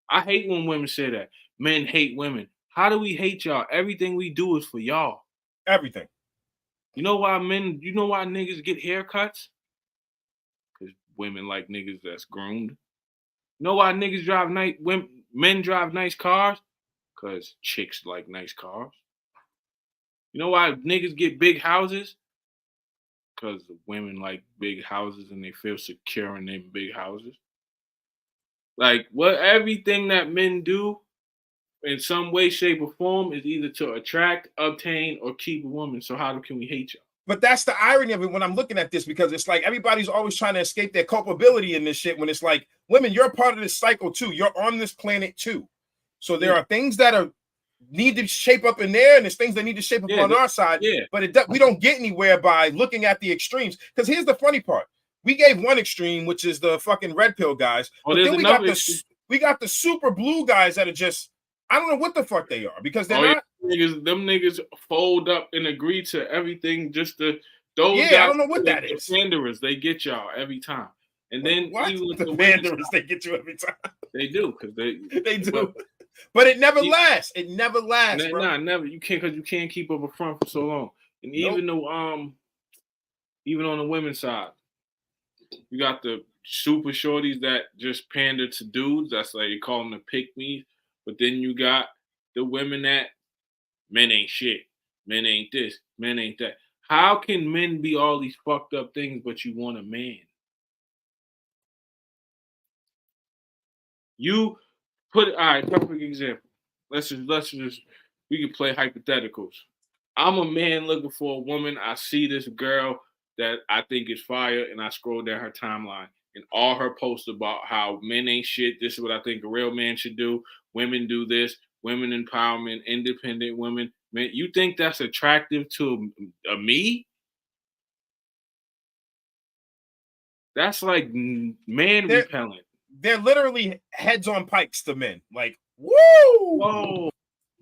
I hate when women say that. Men hate women. How do we hate y'all? Everything we do is for y'all. Everything. You know why niggas get haircuts? Because women like niggas that's groomed. You know why niggas drive men drive nice cars? Because chicks like nice cars. You know why niggas get big houses? Because women like big houses and they feel secure in their big houses. Like everything that men do in some way, shape, or form is either to attract, obtain, or keep a woman. So how can we hate y'all? But that's the irony of it when I'm looking at this, because it's like everybody's always trying to escape their culpability in this shit, when it's like, women, you're a part of this cycle too. You're on this planet too. So there are things that need to shape up in there, and there's things that need to shape up on our side. Yeah. But we don't get anywhere by looking at the extremes. Because here's the funny part. We gave one extreme, which is the fucking red pill guys. Oh, but then we got the super blue guys that are just, I don't know what the fuck they are, because they're not. Them niggas fold up and agree to everything just to Those Yeah, I guys, don't know what that the is. panderers, they get y'all every time. And then What? even with The women panderers, side, they get you every time. they do because They do. But But it never lasts. It never lasts, bro. nah, never. You can't because you can't keep up a front for so long. And Nope. even on the women's side, you got the super shorties that just pander to dudes. That's like you call them the pick me. But then you got the women that men ain't shit, men ain't this, men ain't that. How can men be all these fucked up things, but you want a man? You put all right, perfect example. Let's just we can play hypotheticals. I'm a man looking for a woman. I see this girl that I think is fire, and I scroll down her timeline and all her posts about how men ain't shit. This is what I think a real man should do. Women do this. Women empowerment, independent women. Man, you think that's attractive to a me? That's like man repellent. They're literally heads on pikes to men. Like, woo! Whoa.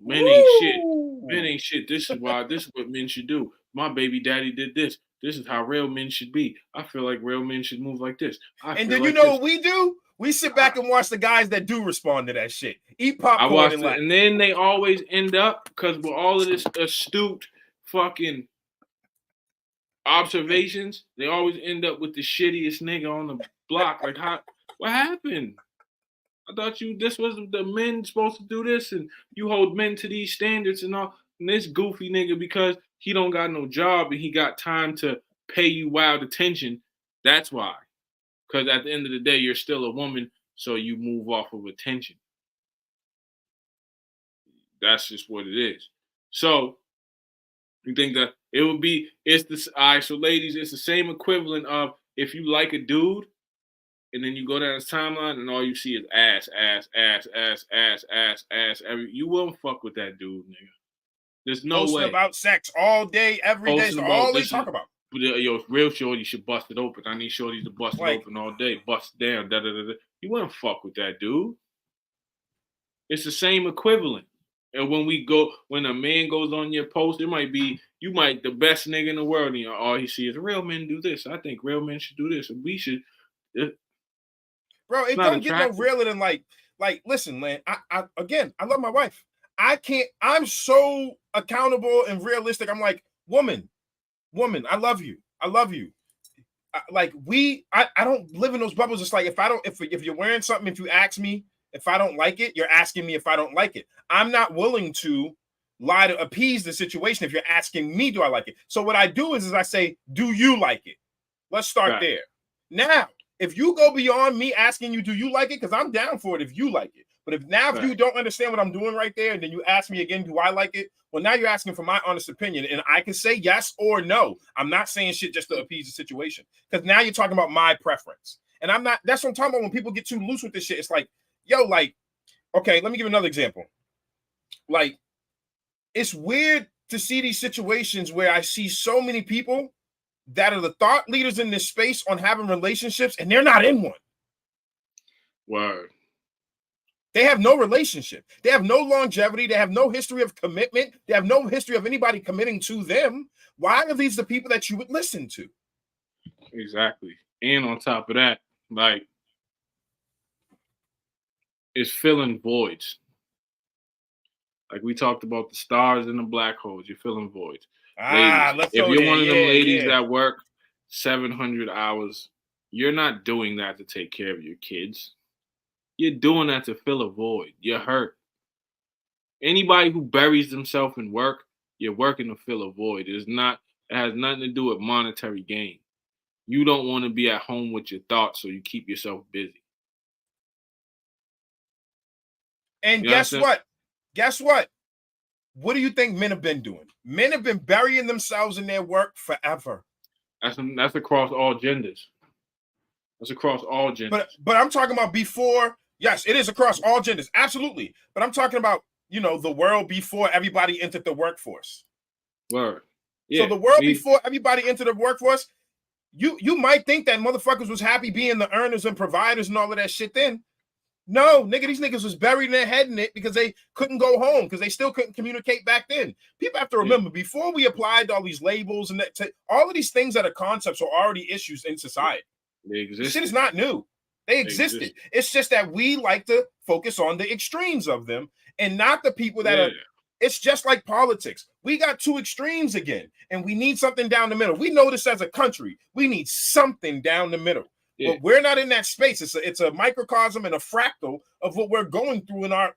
Men ain't shit. Men ain't shit. This is what men should do. My baby daddy did this. This is how real men should be. I feel like real men should move like this. And then you know what we do? We sit back and watch the guys that do respond to that shit. Eat popcorn and laugh. And then they always end up, because with all of this astute fucking observations, they always end up with the shittiest nigga on the block. Like, what happened? I thought this was the men supposed to do this, and you hold men to these standards and all. And this goofy nigga, because he don't got no job and he got time to pay you wild attention, that's why. Because at the end of the day, you're still a woman, so you move off of attention. That's just what it is. So you think that it would be, all right, so ladies, it's the same equivalent of if you like a dude, and then you go down his timeline and all you see is ass. You won't fuck with that dude, nigga. There's no Posting way. about sex all day, every day. So all they talk about. Yo, real shorty should bust it open. I need shorties to bust it open all day. Bust it down. You wouldn't fuck with that dude. It's the same equivalent. And when a man goes on your post, you might the best nigga in the world, and all he sees is real men do this. I think real men should do this, and we should. Bro, it don't get no realer than like, listen, man. I love my wife. I'm so accountable and realistic. I'm like, woman, I love you. I don't live in those bubbles. It's like if you're wearing something, if you ask me if I don't like it, you're asking me if I don't like it. I'm not willing to lie to appease the situation if you're asking me, do I like it? So what I do is I say, do you like it? Let's start there. Now, if you go beyond me asking you, do you like it? Because I'm down for it if you like it. But if you don't understand what I'm doing right there, and then you ask me again, do I like it? Well, now you're asking for my honest opinion, and I can say yes or no. I'm not saying shit just to appease the situation, because now you're talking about my preference. And I'm not, that's what I'm talking about when people get too loose with this shit. It's like, yo, like, okay, let me give another example. Like, it's weird to see these situations where I see so many people that are the thought leaders in this space on having relationships, and they're not in one. Word. They have no relationship. They have no longevity. They have no history of commitment. They have no history of anybody committing to them. Why are these the people that you would listen to? Exactly. And on top of that, like, it's filling voids. Like we talked about the stars and the black holes. You're filling voids. Ladies, if you're one of them ladies that work 700 hours, you're not doing that to take care of your kids. You're doing that to fill a void. You're hurt. Anybody who buries themselves in work, you're working to fill a void. It has nothing to do with monetary gain. You don't want to be at home with your thoughts, so you keep yourself busy. And guess what? What do you think men have been doing? Men have been burying themselves in their work forever. That's across all genders. That's across all genders. But I'm talking about before. Yes, it is across all genders. Absolutely. But I'm talking about, the world before everybody entered the workforce. Word. Yeah. So the world before everybody entered the workforce, you might think that motherfuckers was happy being the earners and providers and all of that shit then. No, nigga, these niggas was buried their head in it because they couldn't go home because they still couldn't communicate back then. People have to remember, before we applied all these labels and all of these things that are concepts are already issues in society. They exist. This shit is not new. They existed. It's just that we like to focus on the extremes of them and not the people that are. It's just like politics. We got two extremes again, and we need something down the middle. We know this as a country. We need something down the middle. Yeah. But we're not in that space. It's a microcosm and a fractal of what we're going through in our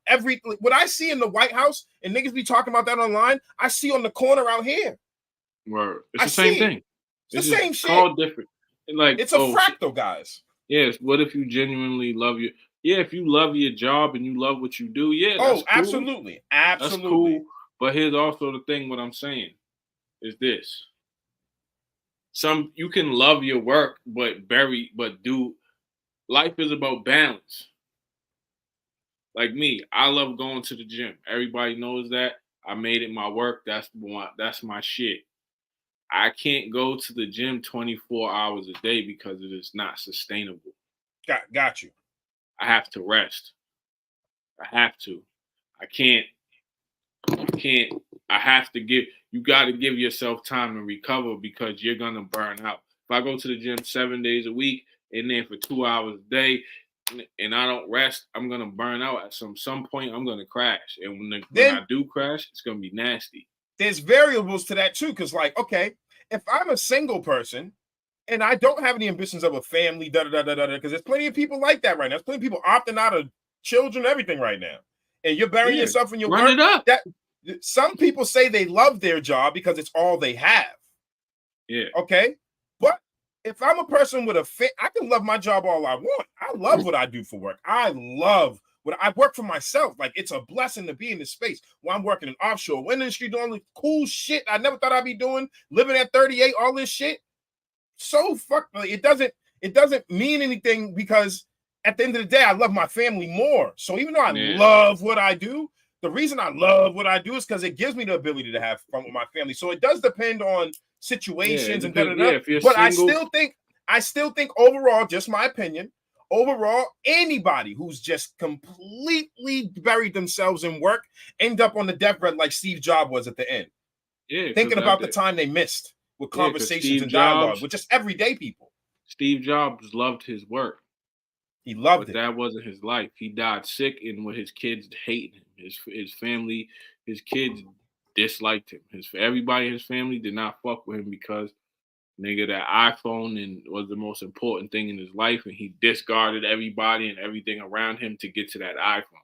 what I see in the White House, and niggas be talking about that online, I see on the corner out here. Word. It's the same thing. It's the same shit. All different. Like, it's a fractal, guys. Yes. What if you genuinely love your? Yeah, if you love your job and you love what you do, yeah. That's cool. Absolutely. That's cool. But here's also the thing. What I'm saying is this. You can love your work, but life is about balance. Like me, I love going to the gym. Everybody knows that. I made it my work. That's my shit. I can't go to the gym 24 hours a day because it is not sustainable. Got you. I have to rest. I have to. I can't. I have to you got to give yourself time to recover because you're going to burn out. If I go to the gym 7 days a week and then for 2 hours a day and I don't rest, I'm going to burn out. At some point, I'm going to crash. And when I do crash, it's going to be nasty. There's variables to that too. Because like, okay, if I'm a single person and I don't have any ambitions of a family, because there's plenty of people like that right now. There's plenty of people opting out of children, everything right now. And you're burying yourself in your work. It up. Some people say they love their job because it's all they have. Yeah. Okay. But if I'm a person with I can love my job all I want. I love what I do for work. I love what I work for myself. Like, it's a blessing to be in this space while I'm working in offshore wind industry, doing the cool shit I never thought I'd be doing, living at 38, all this shit. So it doesn't mean anything because at the end of the day, I love my family more. So even though I love what I do, the reason I love what I do is because it gives me the ability to have fun with my family. So it does depend on situations and but I still think overall, just my opinion, overall, anybody who's just completely buried themselves in work end up on the deathbed like Steve Jobs was at the end. Yeah, thinking about the time they missed with conversations and dialogue with just everyday people. Steve Jobs loved his work. He loved it. That wasn't his life. He died sick, and with his kids hating him, his family, his kids disliked him. Everybody in his family did not fuck with him because nigga, that iPhone was the most important thing in his life, and he discarded everybody and everything around him to get to that iPhone.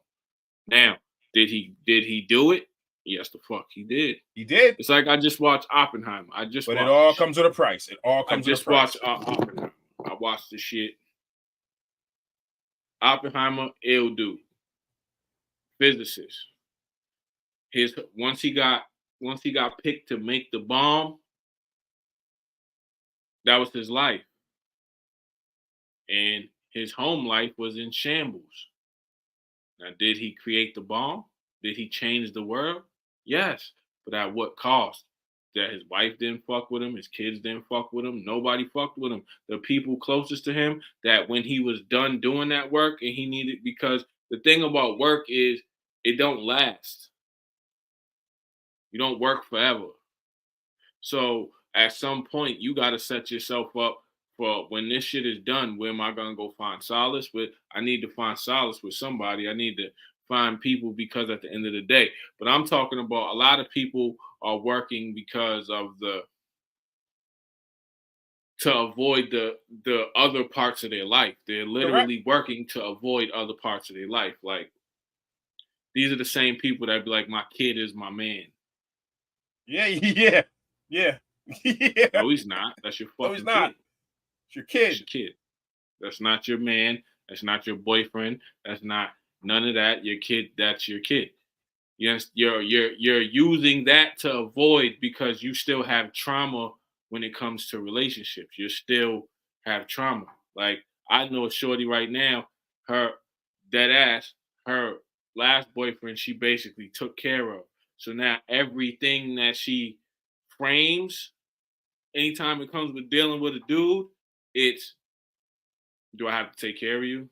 Now, did he do it? Yes, the fuck he did. He did. It's like I just watched Oppenheimer. But it all comes with a price. I just watched Oppenheimer. I watched the shit. Oppenheimer, ill dude, physicist. Once he got picked to make the bomb, that was his life, and his home life was in shambles. Now, did he create the bomb? Did he change the world? Yes, but at what cost? That his wife didn't fuck with him, his kids didn't fuck with him, nobody fucked with him. The people closest to him, that when he was done doing that work and he needed, because the thing about work is it don't last. You don't work forever. So at some point you got to set yourself up for when this shit is done, where am I going to go find solace with? I need to find solace with somebody. I need to find people, because at the end of the day, but I'm talking about a lot of people are working because of to avoid the other parts of their life. They're literally working to avoid other parts of their life. Like, these are the same people that be like, my kid is my man. Yeah. No, he's not. That's your fucking kid. It's your kid. It's your kid. That's not your man. That's not your boyfriend. That's not none of that. Your kid, that's your kid. Yes, you're using that to avoid, because you still have trauma when it comes to relationships. You still have trauma. Like, I know a shorty right now, her last boyfriend, she basically took care of. So now everything that she frames, anytime it comes with dealing with a dude, it's, do I have to take care of you?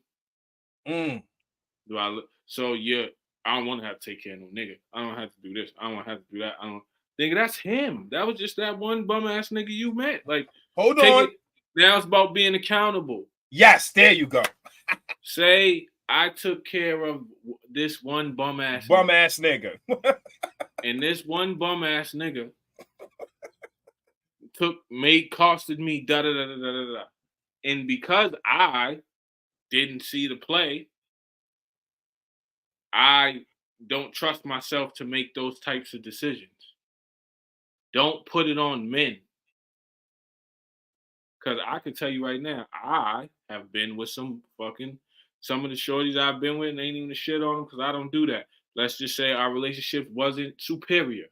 Do I look? So yeah, I don't want to have to take care of no nigga. I don't have to do this. I don't have to do that. I don't. Nigga, that's him. That was just that one bum ass nigga you met. Like, Hold take on. it. Now it's about being accountable. Yes, there you go. Say I took care of this one bum ass nigga. And this one bum ass nigga costed me da da da da da da. And because I didn't see the play, I don't trust myself to make those types of decisions. Don't put it on men. Because I can tell you right now, I have been with some of the shorties I've been with, and ain't even a shit on them because I don't do that. Let's just say our relationship wasn't superior.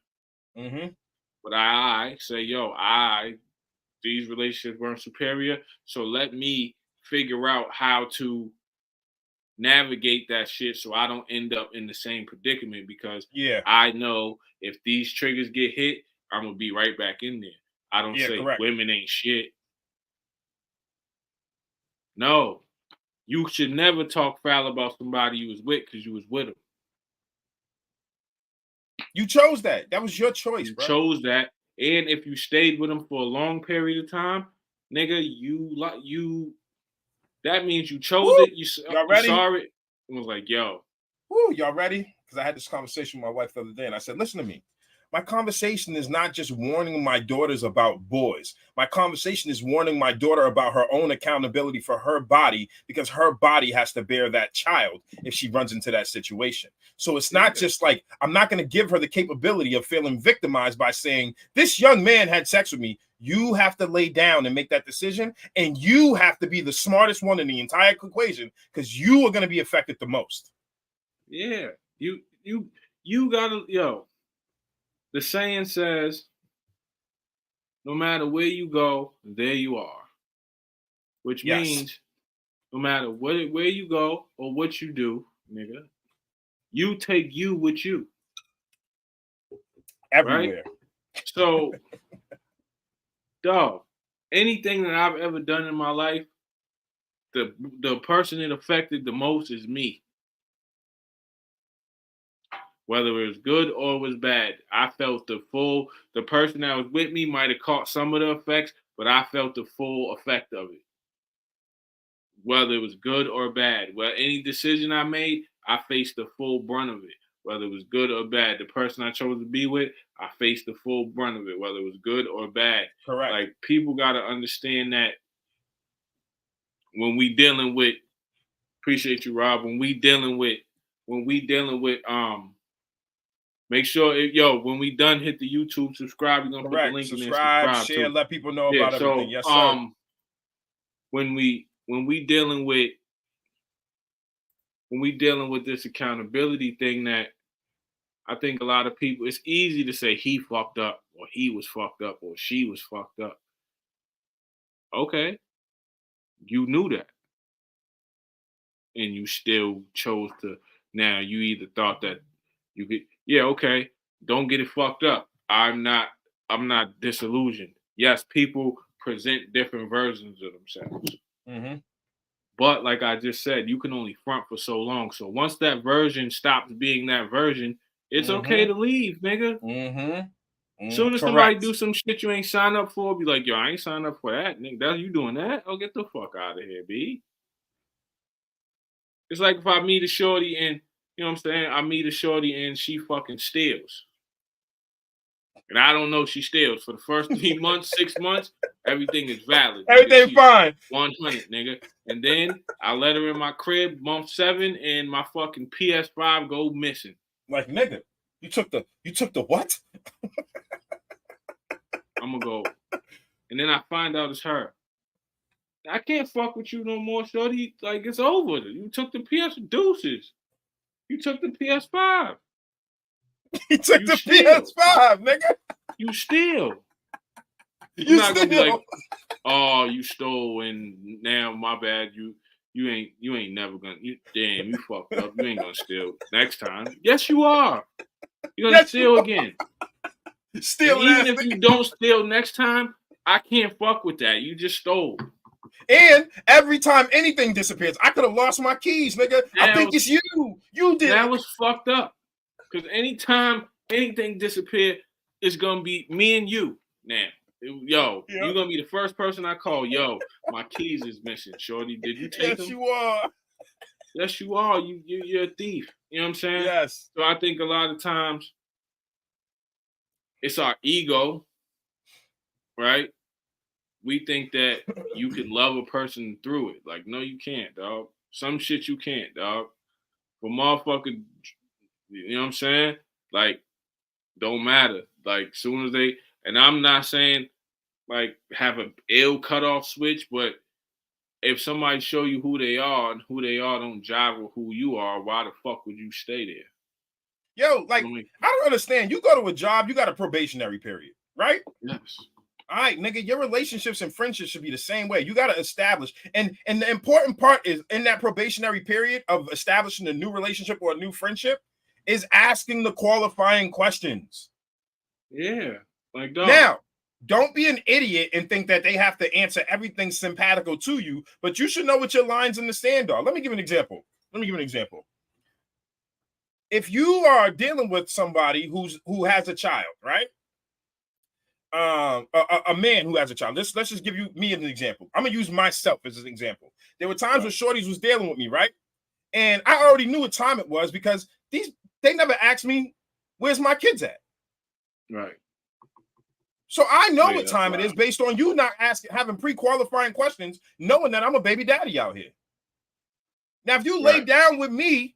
Mm-hmm. But I say, these relationships weren't superior, so let me figure out how to navigate that shit so I don't end up in the same predicament, because I know if these triggers get hit, I'm gonna be right back in there. I don't say correct. Women ain't shit. No, you should never talk foul about somebody you was with because you was with them. You chose that. That was your choice, bro. You chose that, and if you stayed with them for a long period of time, nigga, that means you chose it. Y'all ready? You saw it and was like, yo. Y'all ready? Because I had this conversation with my wife the other day, and I said, listen to me. My conversation is not just warning my daughters about boys. My conversation is warning my daughter about her own accountability for her body, because her body has to bear that child if she runs into that situation. So it's not just like, I'm not going to give her the capability of feeling victimized by saying, this young man had sex with me. You have to lay down and make that decision, and you have to be the smartest one in the entire equation, because you are going to be affected the most. Yeah, you gotta, the saying says, no matter where you go, there you are. Which means no matter where you go or what you do, nigga, you take you with you. Everywhere. Right? So, dog, anything that I've ever done in my life, the person it affected the most is me. Whether it was good or it was bad, I felt the person that was with me might have caught some of the effects, but I felt the full effect of it. Whether it was good or bad, any decision I made, I faced the full brunt of it. Whether it was good or bad, the person I chose to be with, I faced the full brunt of it, whether it was good or bad. Correct. Like, people got to understand that when we dealing with, appreciate you, Rob, when we dealing with, make sure, when we done, hit the YouTube, subscribe. We're gonna put the link in there. Subscribe, share, too. let people know about everything. Yes, sir. When we dealing with this accountability thing, that I think a lot of people, it's easy to say he fucked up, or he was fucked up, or she was fucked up. Okay, you knew that, and you still chose to. Now you either thought that you could, okay, don't get it fucked up. I'm not disillusioned. Yes, people present different versions of themselves. Mm-hmm. But like I just said, you can only front for so long. So once that version stops being that version, it's okay to leave, nigga. Mm-hmm. Soon as somebody do some shit you ain't signed up for, be like, yo, I ain't signed up for that, nigga. That's you doing that? Oh, get the fuck out of here, B. It's like if I meet a shorty and, you know what I'm saying, I meet a shorty and she fucking steals. And I don't know she steals. For the first 3 months, 6 months, everything is valid. Everything fine. 100, nigga. And then I let her in my crib month 7 and my fucking PS5 go missing. Like, nigga, you took the what? I'm gonna go. And then I find out it's her. I can't fuck with you no more, shorty. Like, it's over. You took the PS deuces. You took the PS5. He took the PS5, nigga. You steal. I'm not gonna be like, oh, you stole, and now my bad. You ain't never gonna. Damn, you fucked up. You ain't gonna steal next time. Yes, you are. You're gonna steal again. Steal. Even if you don't steal next time, I can't fuck with that. You just stole. And every time anything disappears, I could have lost my keys, nigga. I think it's you. You did. That was fucked up. Because anytime anything disappeared, it's gonna be me and you now. Yo, you're gonna be the first person I call. Yo, my keys is missing. Shorty, did you take them? Yes, you are. Yes, you are. You're a thief. You know what I'm saying? Yes. So I think a lot of times it's our ego, right? We think that you can love a person through it. Like, no, you can't, dog. Some shit you can't, dog. For motherfucker, you know what I'm saying? Like, don't matter. Like, soon as they, and I'm not saying like have an ill cutoff switch, but if somebody show you who they are and who they are don't jive with who you are, why the fuck would you stay there? Yo, like, I don't understand. You go to a job, you got a probationary period, right? Yes. All right, nigga, your relationships and friendships should be the same way. You got to establish. And the important part is in that probationary period of establishing a new relationship or a new friendship is asking the qualifying questions. Yeah. Like, dog. Now, don't be an idiot and think that they have to answer everything simpatico to you, but you should know what your lines in the sand are. Let me give an example. If you are dealing with somebody who has a child, right? A man who has a child. Let's just give me an example. I'm gonna use myself as an example. There were times when shorties was dealing with me, right? And I already knew what time it was because they never asked me, where's my kids at? Right. So I know what time it is based on you not having pre-qualifying questions, knowing that I'm a baby daddy out here. Now, if you lay down with me,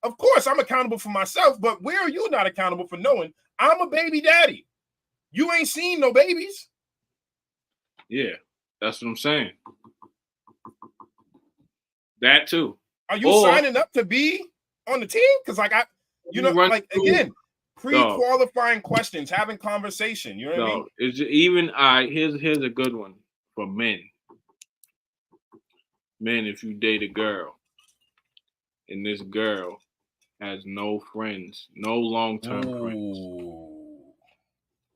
of course I'm accountable for myself, but where are you not accountable for knowing I'm a baby daddy? You ain't seen no babies. Yeah, that's what I'm saying. That too. Are you signing up to be on the team? Because again, pre-qualifying questions, having conversation. You know what I mean? It's even here's a good one for men. Men, if you date a girl and this girl has no friends, no long-term friends.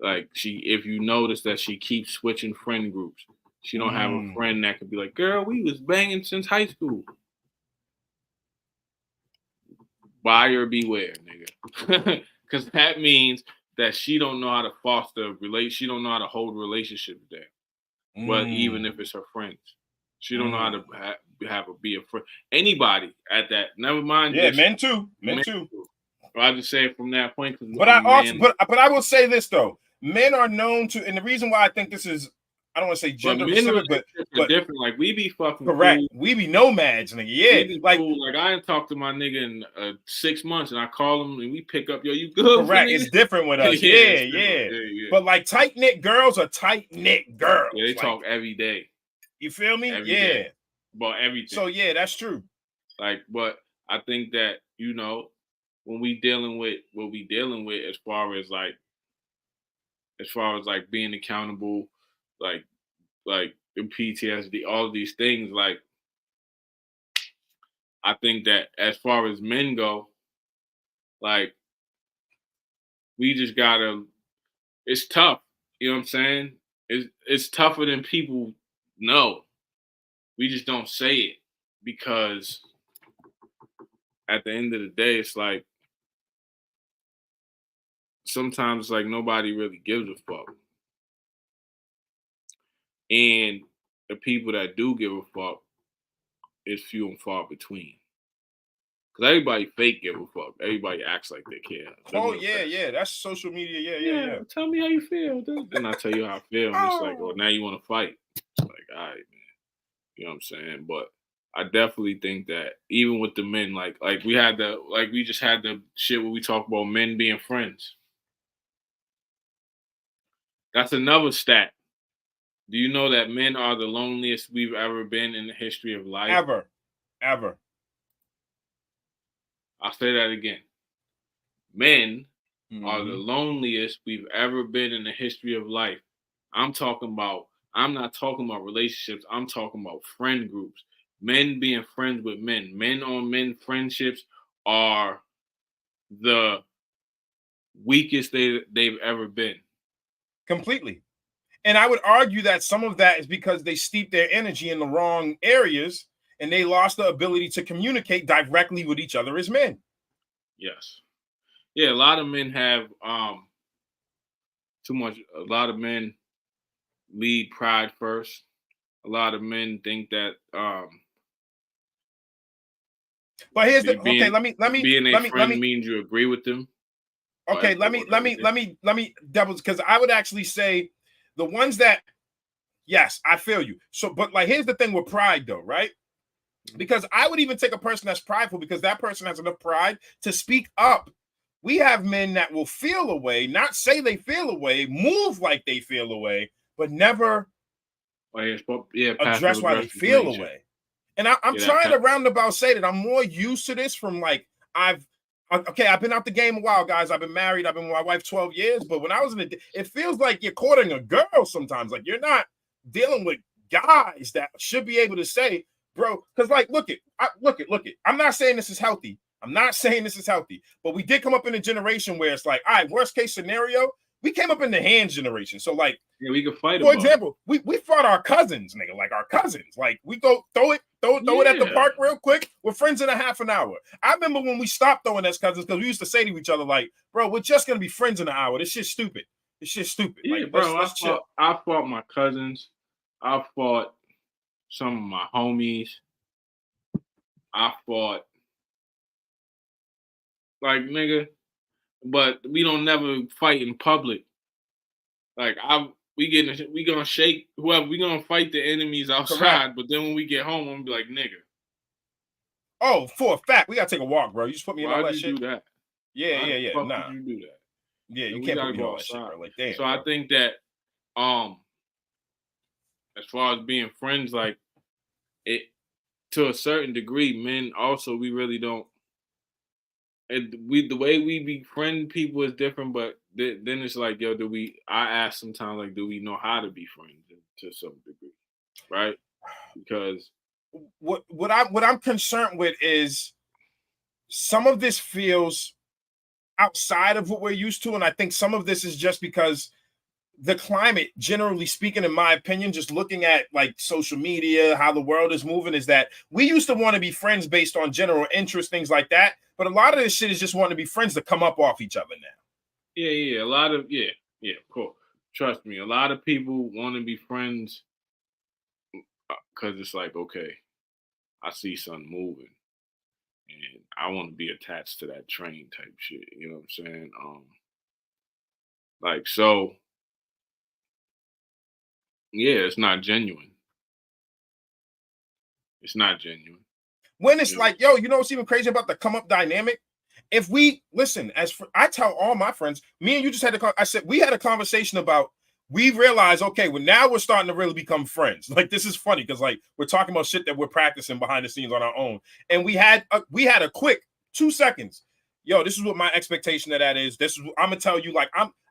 Like if you notice that she keeps switching friend groups, she don't have a friend that could be like, girl, we was banging since high school. Buyer beware, nigga. Because that means that she don't know how to foster a relationship. She don't know how to hold relationships there. But even if it's her friends, she don't know how to be a friend. Anybody at that. Never mind. Yeah, men too. Men too. I just say it from that point. But I will say this though. Men are known to, and the reason why I think this is, I don't want to say gender specific, but different. Like we be fucking correct. Cool. We be nomads, nigga. Yeah, like cool. Like I ain't talked to my nigga in 6 months, and I call him and we pick up. Yo, you good? Correct. It's different with us. yeah. But like tight knit girls are tight knit girls. Yeah, they talk every day. You feel me? Every day. About everything. So yeah, that's true. Like, but I think that when we dealing with what we dealing with, as far as being accountable, like the PTSD, all of these things, like I think that as far as men go, like we just gotta. It's tough, you know what I'm saying? It's tougher than people know. We just don't say it because at the end of the day, it's like sometimes like nobody really gives a fuck. And the people that do give a fuck is few and far between. Because everybody fake give a fuck. Everybody acts like they care. Yeah. That's social media. Yeah. Tell me how you feel. Then I tell you how I feel. And it's like, well, now you want to fight. It's like, all right, man. You know what I'm saying? But I definitely think that even with the men, like we just had the shit where we talk about men being friends. That's another stat. Do you know that men are the loneliest we've ever been in the history of life? Ever. I'll say that again. Men are the loneliest we've ever been in the history of life. I'm not talking about relationships. I'm talking about friend groups. Men being friends with men. Men on men friendships are the weakest they've ever been. Completely. And I would argue that some of that is because they steep their energy in the wrong areas and they lost the ability to communicate directly with each other as men. Yes. Yeah, a lot of men have too much. A lot of men lead pride first. A lot of men think that but here's the okay, being a friend means you agree with them. Okay, let me double, because I would actually say the ones that, yes, I feel you. So, but like, here's the thing with pride though, right? Because I would even take a person that's prideful because that person has enough pride to speak up. We have men that will feel a way, not say they feel a way, move like they feel a way, but never address why they feel a way. And I'm trying to roundabout say that I'm more used to this from like, I've been out the game a while, guys. I've been married. I've been with my wife 12 years. But when I was it feels like you're courting a girl sometimes. Like, you're not dealing with guys that should be able to say, bro, because like, look it. I'm not saying this is healthy. But we did come up in a generation where it's like, all right, worst case scenario, we came up in the hands generation. So like, yeah, we could fight. For example, we fought our cousins, nigga, like our cousins. Like, we go throw it at the park real quick. We're friends in a half an hour. I remember when we stopped throwing as cousins because we used to say to each other, like, bro, we're just gonna be friends in an hour. This shit's stupid. Yeah, like, bro, let's chill. I fought my cousins. I fought some of my homies. I fought like, nigga, but we don't never fight in public. Like, we gonna shake whoever, we gonna fight the enemies outside. Correct. But then when we get home, I'm gonna be like, nigga. Oh, for a fact, we gotta take a walk, bro. You just put me in all that shit. Why'd you do that? Yeah. Nah. Did you do that? Yeah, you can't put me in all that shit, bro. Like, damn. So I think that as far as being friends, like, it, to a certain degree, men also, we really don't. And the way we befriend people is different, but then it's like, yo, I ask sometimes, like, do we know how to be friends to some degree, right? Because what I'm concerned with is some of this feels outside of what we're used to, and I think some of this is just because the climate, generally speaking, in my opinion, just looking at like social media, how the world is moving, is that we used to want to be friends based on general interest, things like that. But a lot of this shit is just wanting to be friends to come up off each other now. Yeah. A lot of, yeah, of course. Trust me, a lot of people want to be friends because it's like, okay, I see something moving and I want to be attached to that train type shit. You know what I'm saying? Like, so, yeah, it's not genuine. It's not genuine. When it's like, yo, you know what's even crazy about the come up dynamic? If we listen, I tell all my friends, me and you just we had a conversation about, we realized, okay, well, now we're starting to really become friends. Like, this is funny because like we're talking about shit that we're practicing behind the scenes on our own. And we had a quick 2 seconds. Yo, this is what my expectation of that is. This is, I'm gonna tell you, like,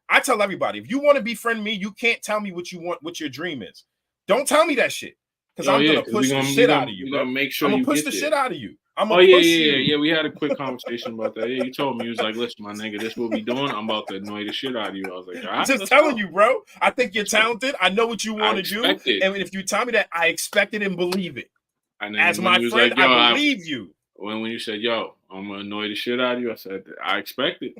I tell everybody, if you want to befriend me, you can't tell me what you want, what your dream is. Don't tell me that shit. Because I'm gonna push the shit out of you, bro. Make sure I'm gonna push the shit out of you. I'm gonna push you. Yeah. We had a quick conversation about that. Yeah, you told me, you was like, listen, my nigga, this is what we doing. I'm about to annoy the shit out of you. I was like, all right, I'm just telling you, bro. I think you're talented. I know what you want to do. And if you tell me that, I expect it and believe it. As my friend, like, I believe you. When you said, yo, I'm gonna annoy the shit out of you, I said, I expect it.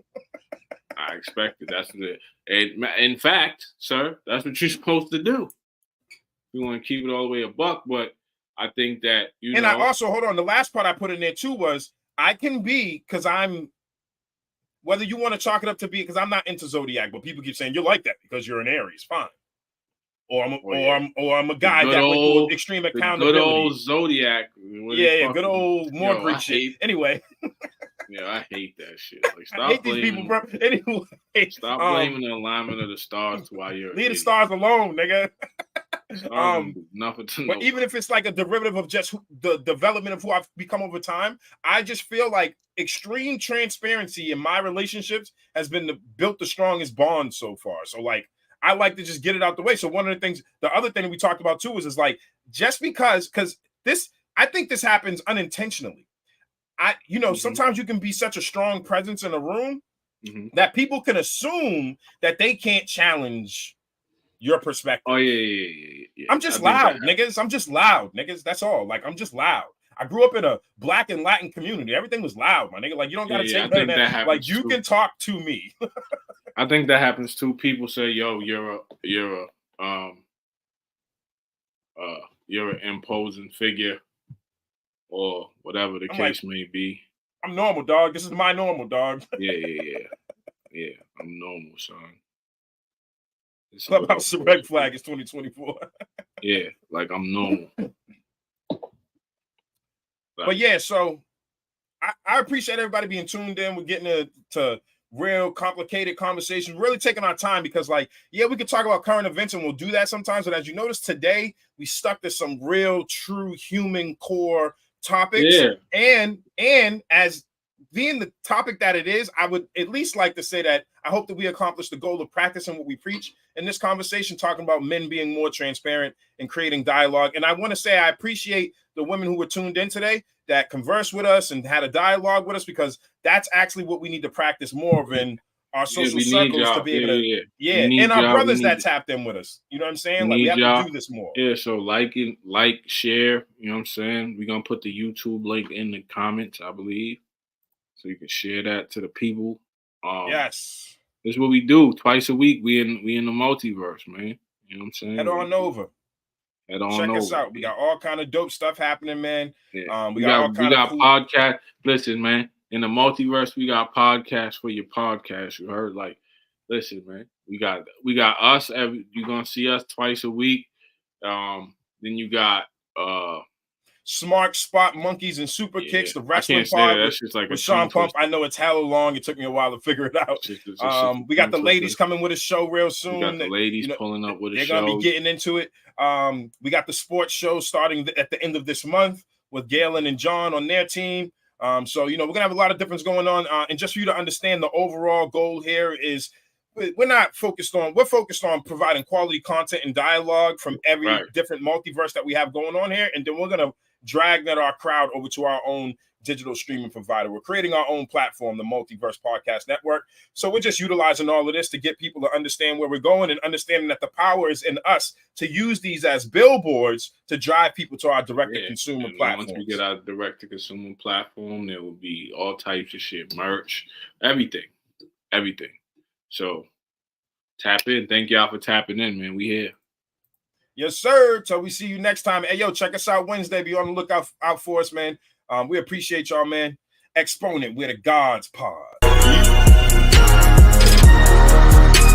I expect it. That's what it. In fact, sir, that's what you're supposed to do. We want to keep it all the way a buck, but I think that, I also, hold on, the last part I put in there too was, I can be, because I'm, whether you want to chalk it up to be, because I'm not into zodiac, but people keep saying you're like that because you're an Aries, fine. Or I'm a guy that went through extreme accountability. Good old zodiac. Yeah, good old more Greek shit. Anyway. Yeah, I hate that shit. Like, stop I hate these people, bro. Anyway, stop blaming the alignment of the stars to why you're. Leave the stars alone, nigga. Nothing to but even if it's like a derivative of just the development of who I've become over time, I just feel like extreme transparency in my relationships has been built the strongest bond so far. So like, I like to just get it out the way. So one of the things, the other thing we talked about too is like, just because this, I think this happens unintentionally. Sometimes you can be such a strong presence in a room that people can assume that they can't challenge your perspective. Oh yeah. I'm just loud, niggas. I'm just loud, niggas. That's all. Like, I'm just loud. I grew up in a Black and Latin community. Everything was loud, my nigga. Like, you don't gotta take none of that. Like, you can talk to me. I think that happens too. People say, "Yo, you're an imposing figure," or whatever the case may be. I'm normal, dog. This is my normal, dog. Yeah. I'm normal, son. Clubhouse red flag is 2024. Yeah, like I'm normal. But yeah, so I appreciate everybody being tuned in. We're getting to real complicated conversations, really taking our time because, like, yeah, we could talk about current events and we'll do that sometimes. But as you notice today, we stuck to some real, true human core topics. Yeah. And as being the topic that it is, I would at least like to say that I hope that we accomplish the goal of practicing what we preach in this conversation, talking about men being more transparent and creating dialogue. And I want to say I appreciate the women who were tuned in today that conversed with us and had a dialogue with us, because that's actually what we need to practice more of in our social circles to be able to, and our brothers that tapped in with us. You know what I'm saying? Like, we have to do this more. Yeah, so like, share, you know what I'm saying? We're going to put the YouTube link in the comments, I believe. So you can share that to the people. Yes. This is what we do. Twice a week, we in the multiverse, man. You know what I'm saying? Head on over. Check us out. We got all kind of dope stuff happening, man. Yeah. We got cool podcast. Listen, man. In the multiverse, we got podcasts for your podcast. You heard? Like, listen, man. We got us. You're gonna see us twice a week. Then you got Smart Spot Monkeys and Super Kicks, the wrestling pod with Sean Pump. I know it's hella long. It took me a while to figure it out. We got the ladies coming with a show real soon. We got the ladies pulling up with a show. They're going to be getting into it. We got the sports show starting at the end of this month with Galen and John on their team. So, we're going to have a lot of difference going on. And just for you to understand, the overall goal here is we're focused on providing quality content and dialogue from every different multiverse that we have going on here. And then we're going to drag our crowd over to our own digital streaming provider. We're creating our own platform, the Multiverse Podcast Network. So we're just utilizing all of this to get people to understand where we're going and understanding that the power is in us to use these as billboards to drive people to our direct-to-consumer platform. Once we get our direct-to-consumer platform, there will be all types of shit, merch, everything. So tap in. Thank y'all for tapping in, man. We here. Yes, sir. Till we see you next time. Hey, yo, check us out Wednesday. Be on the lookout for us, man. We appreciate y'all, man. Xponent, we're the God's pod.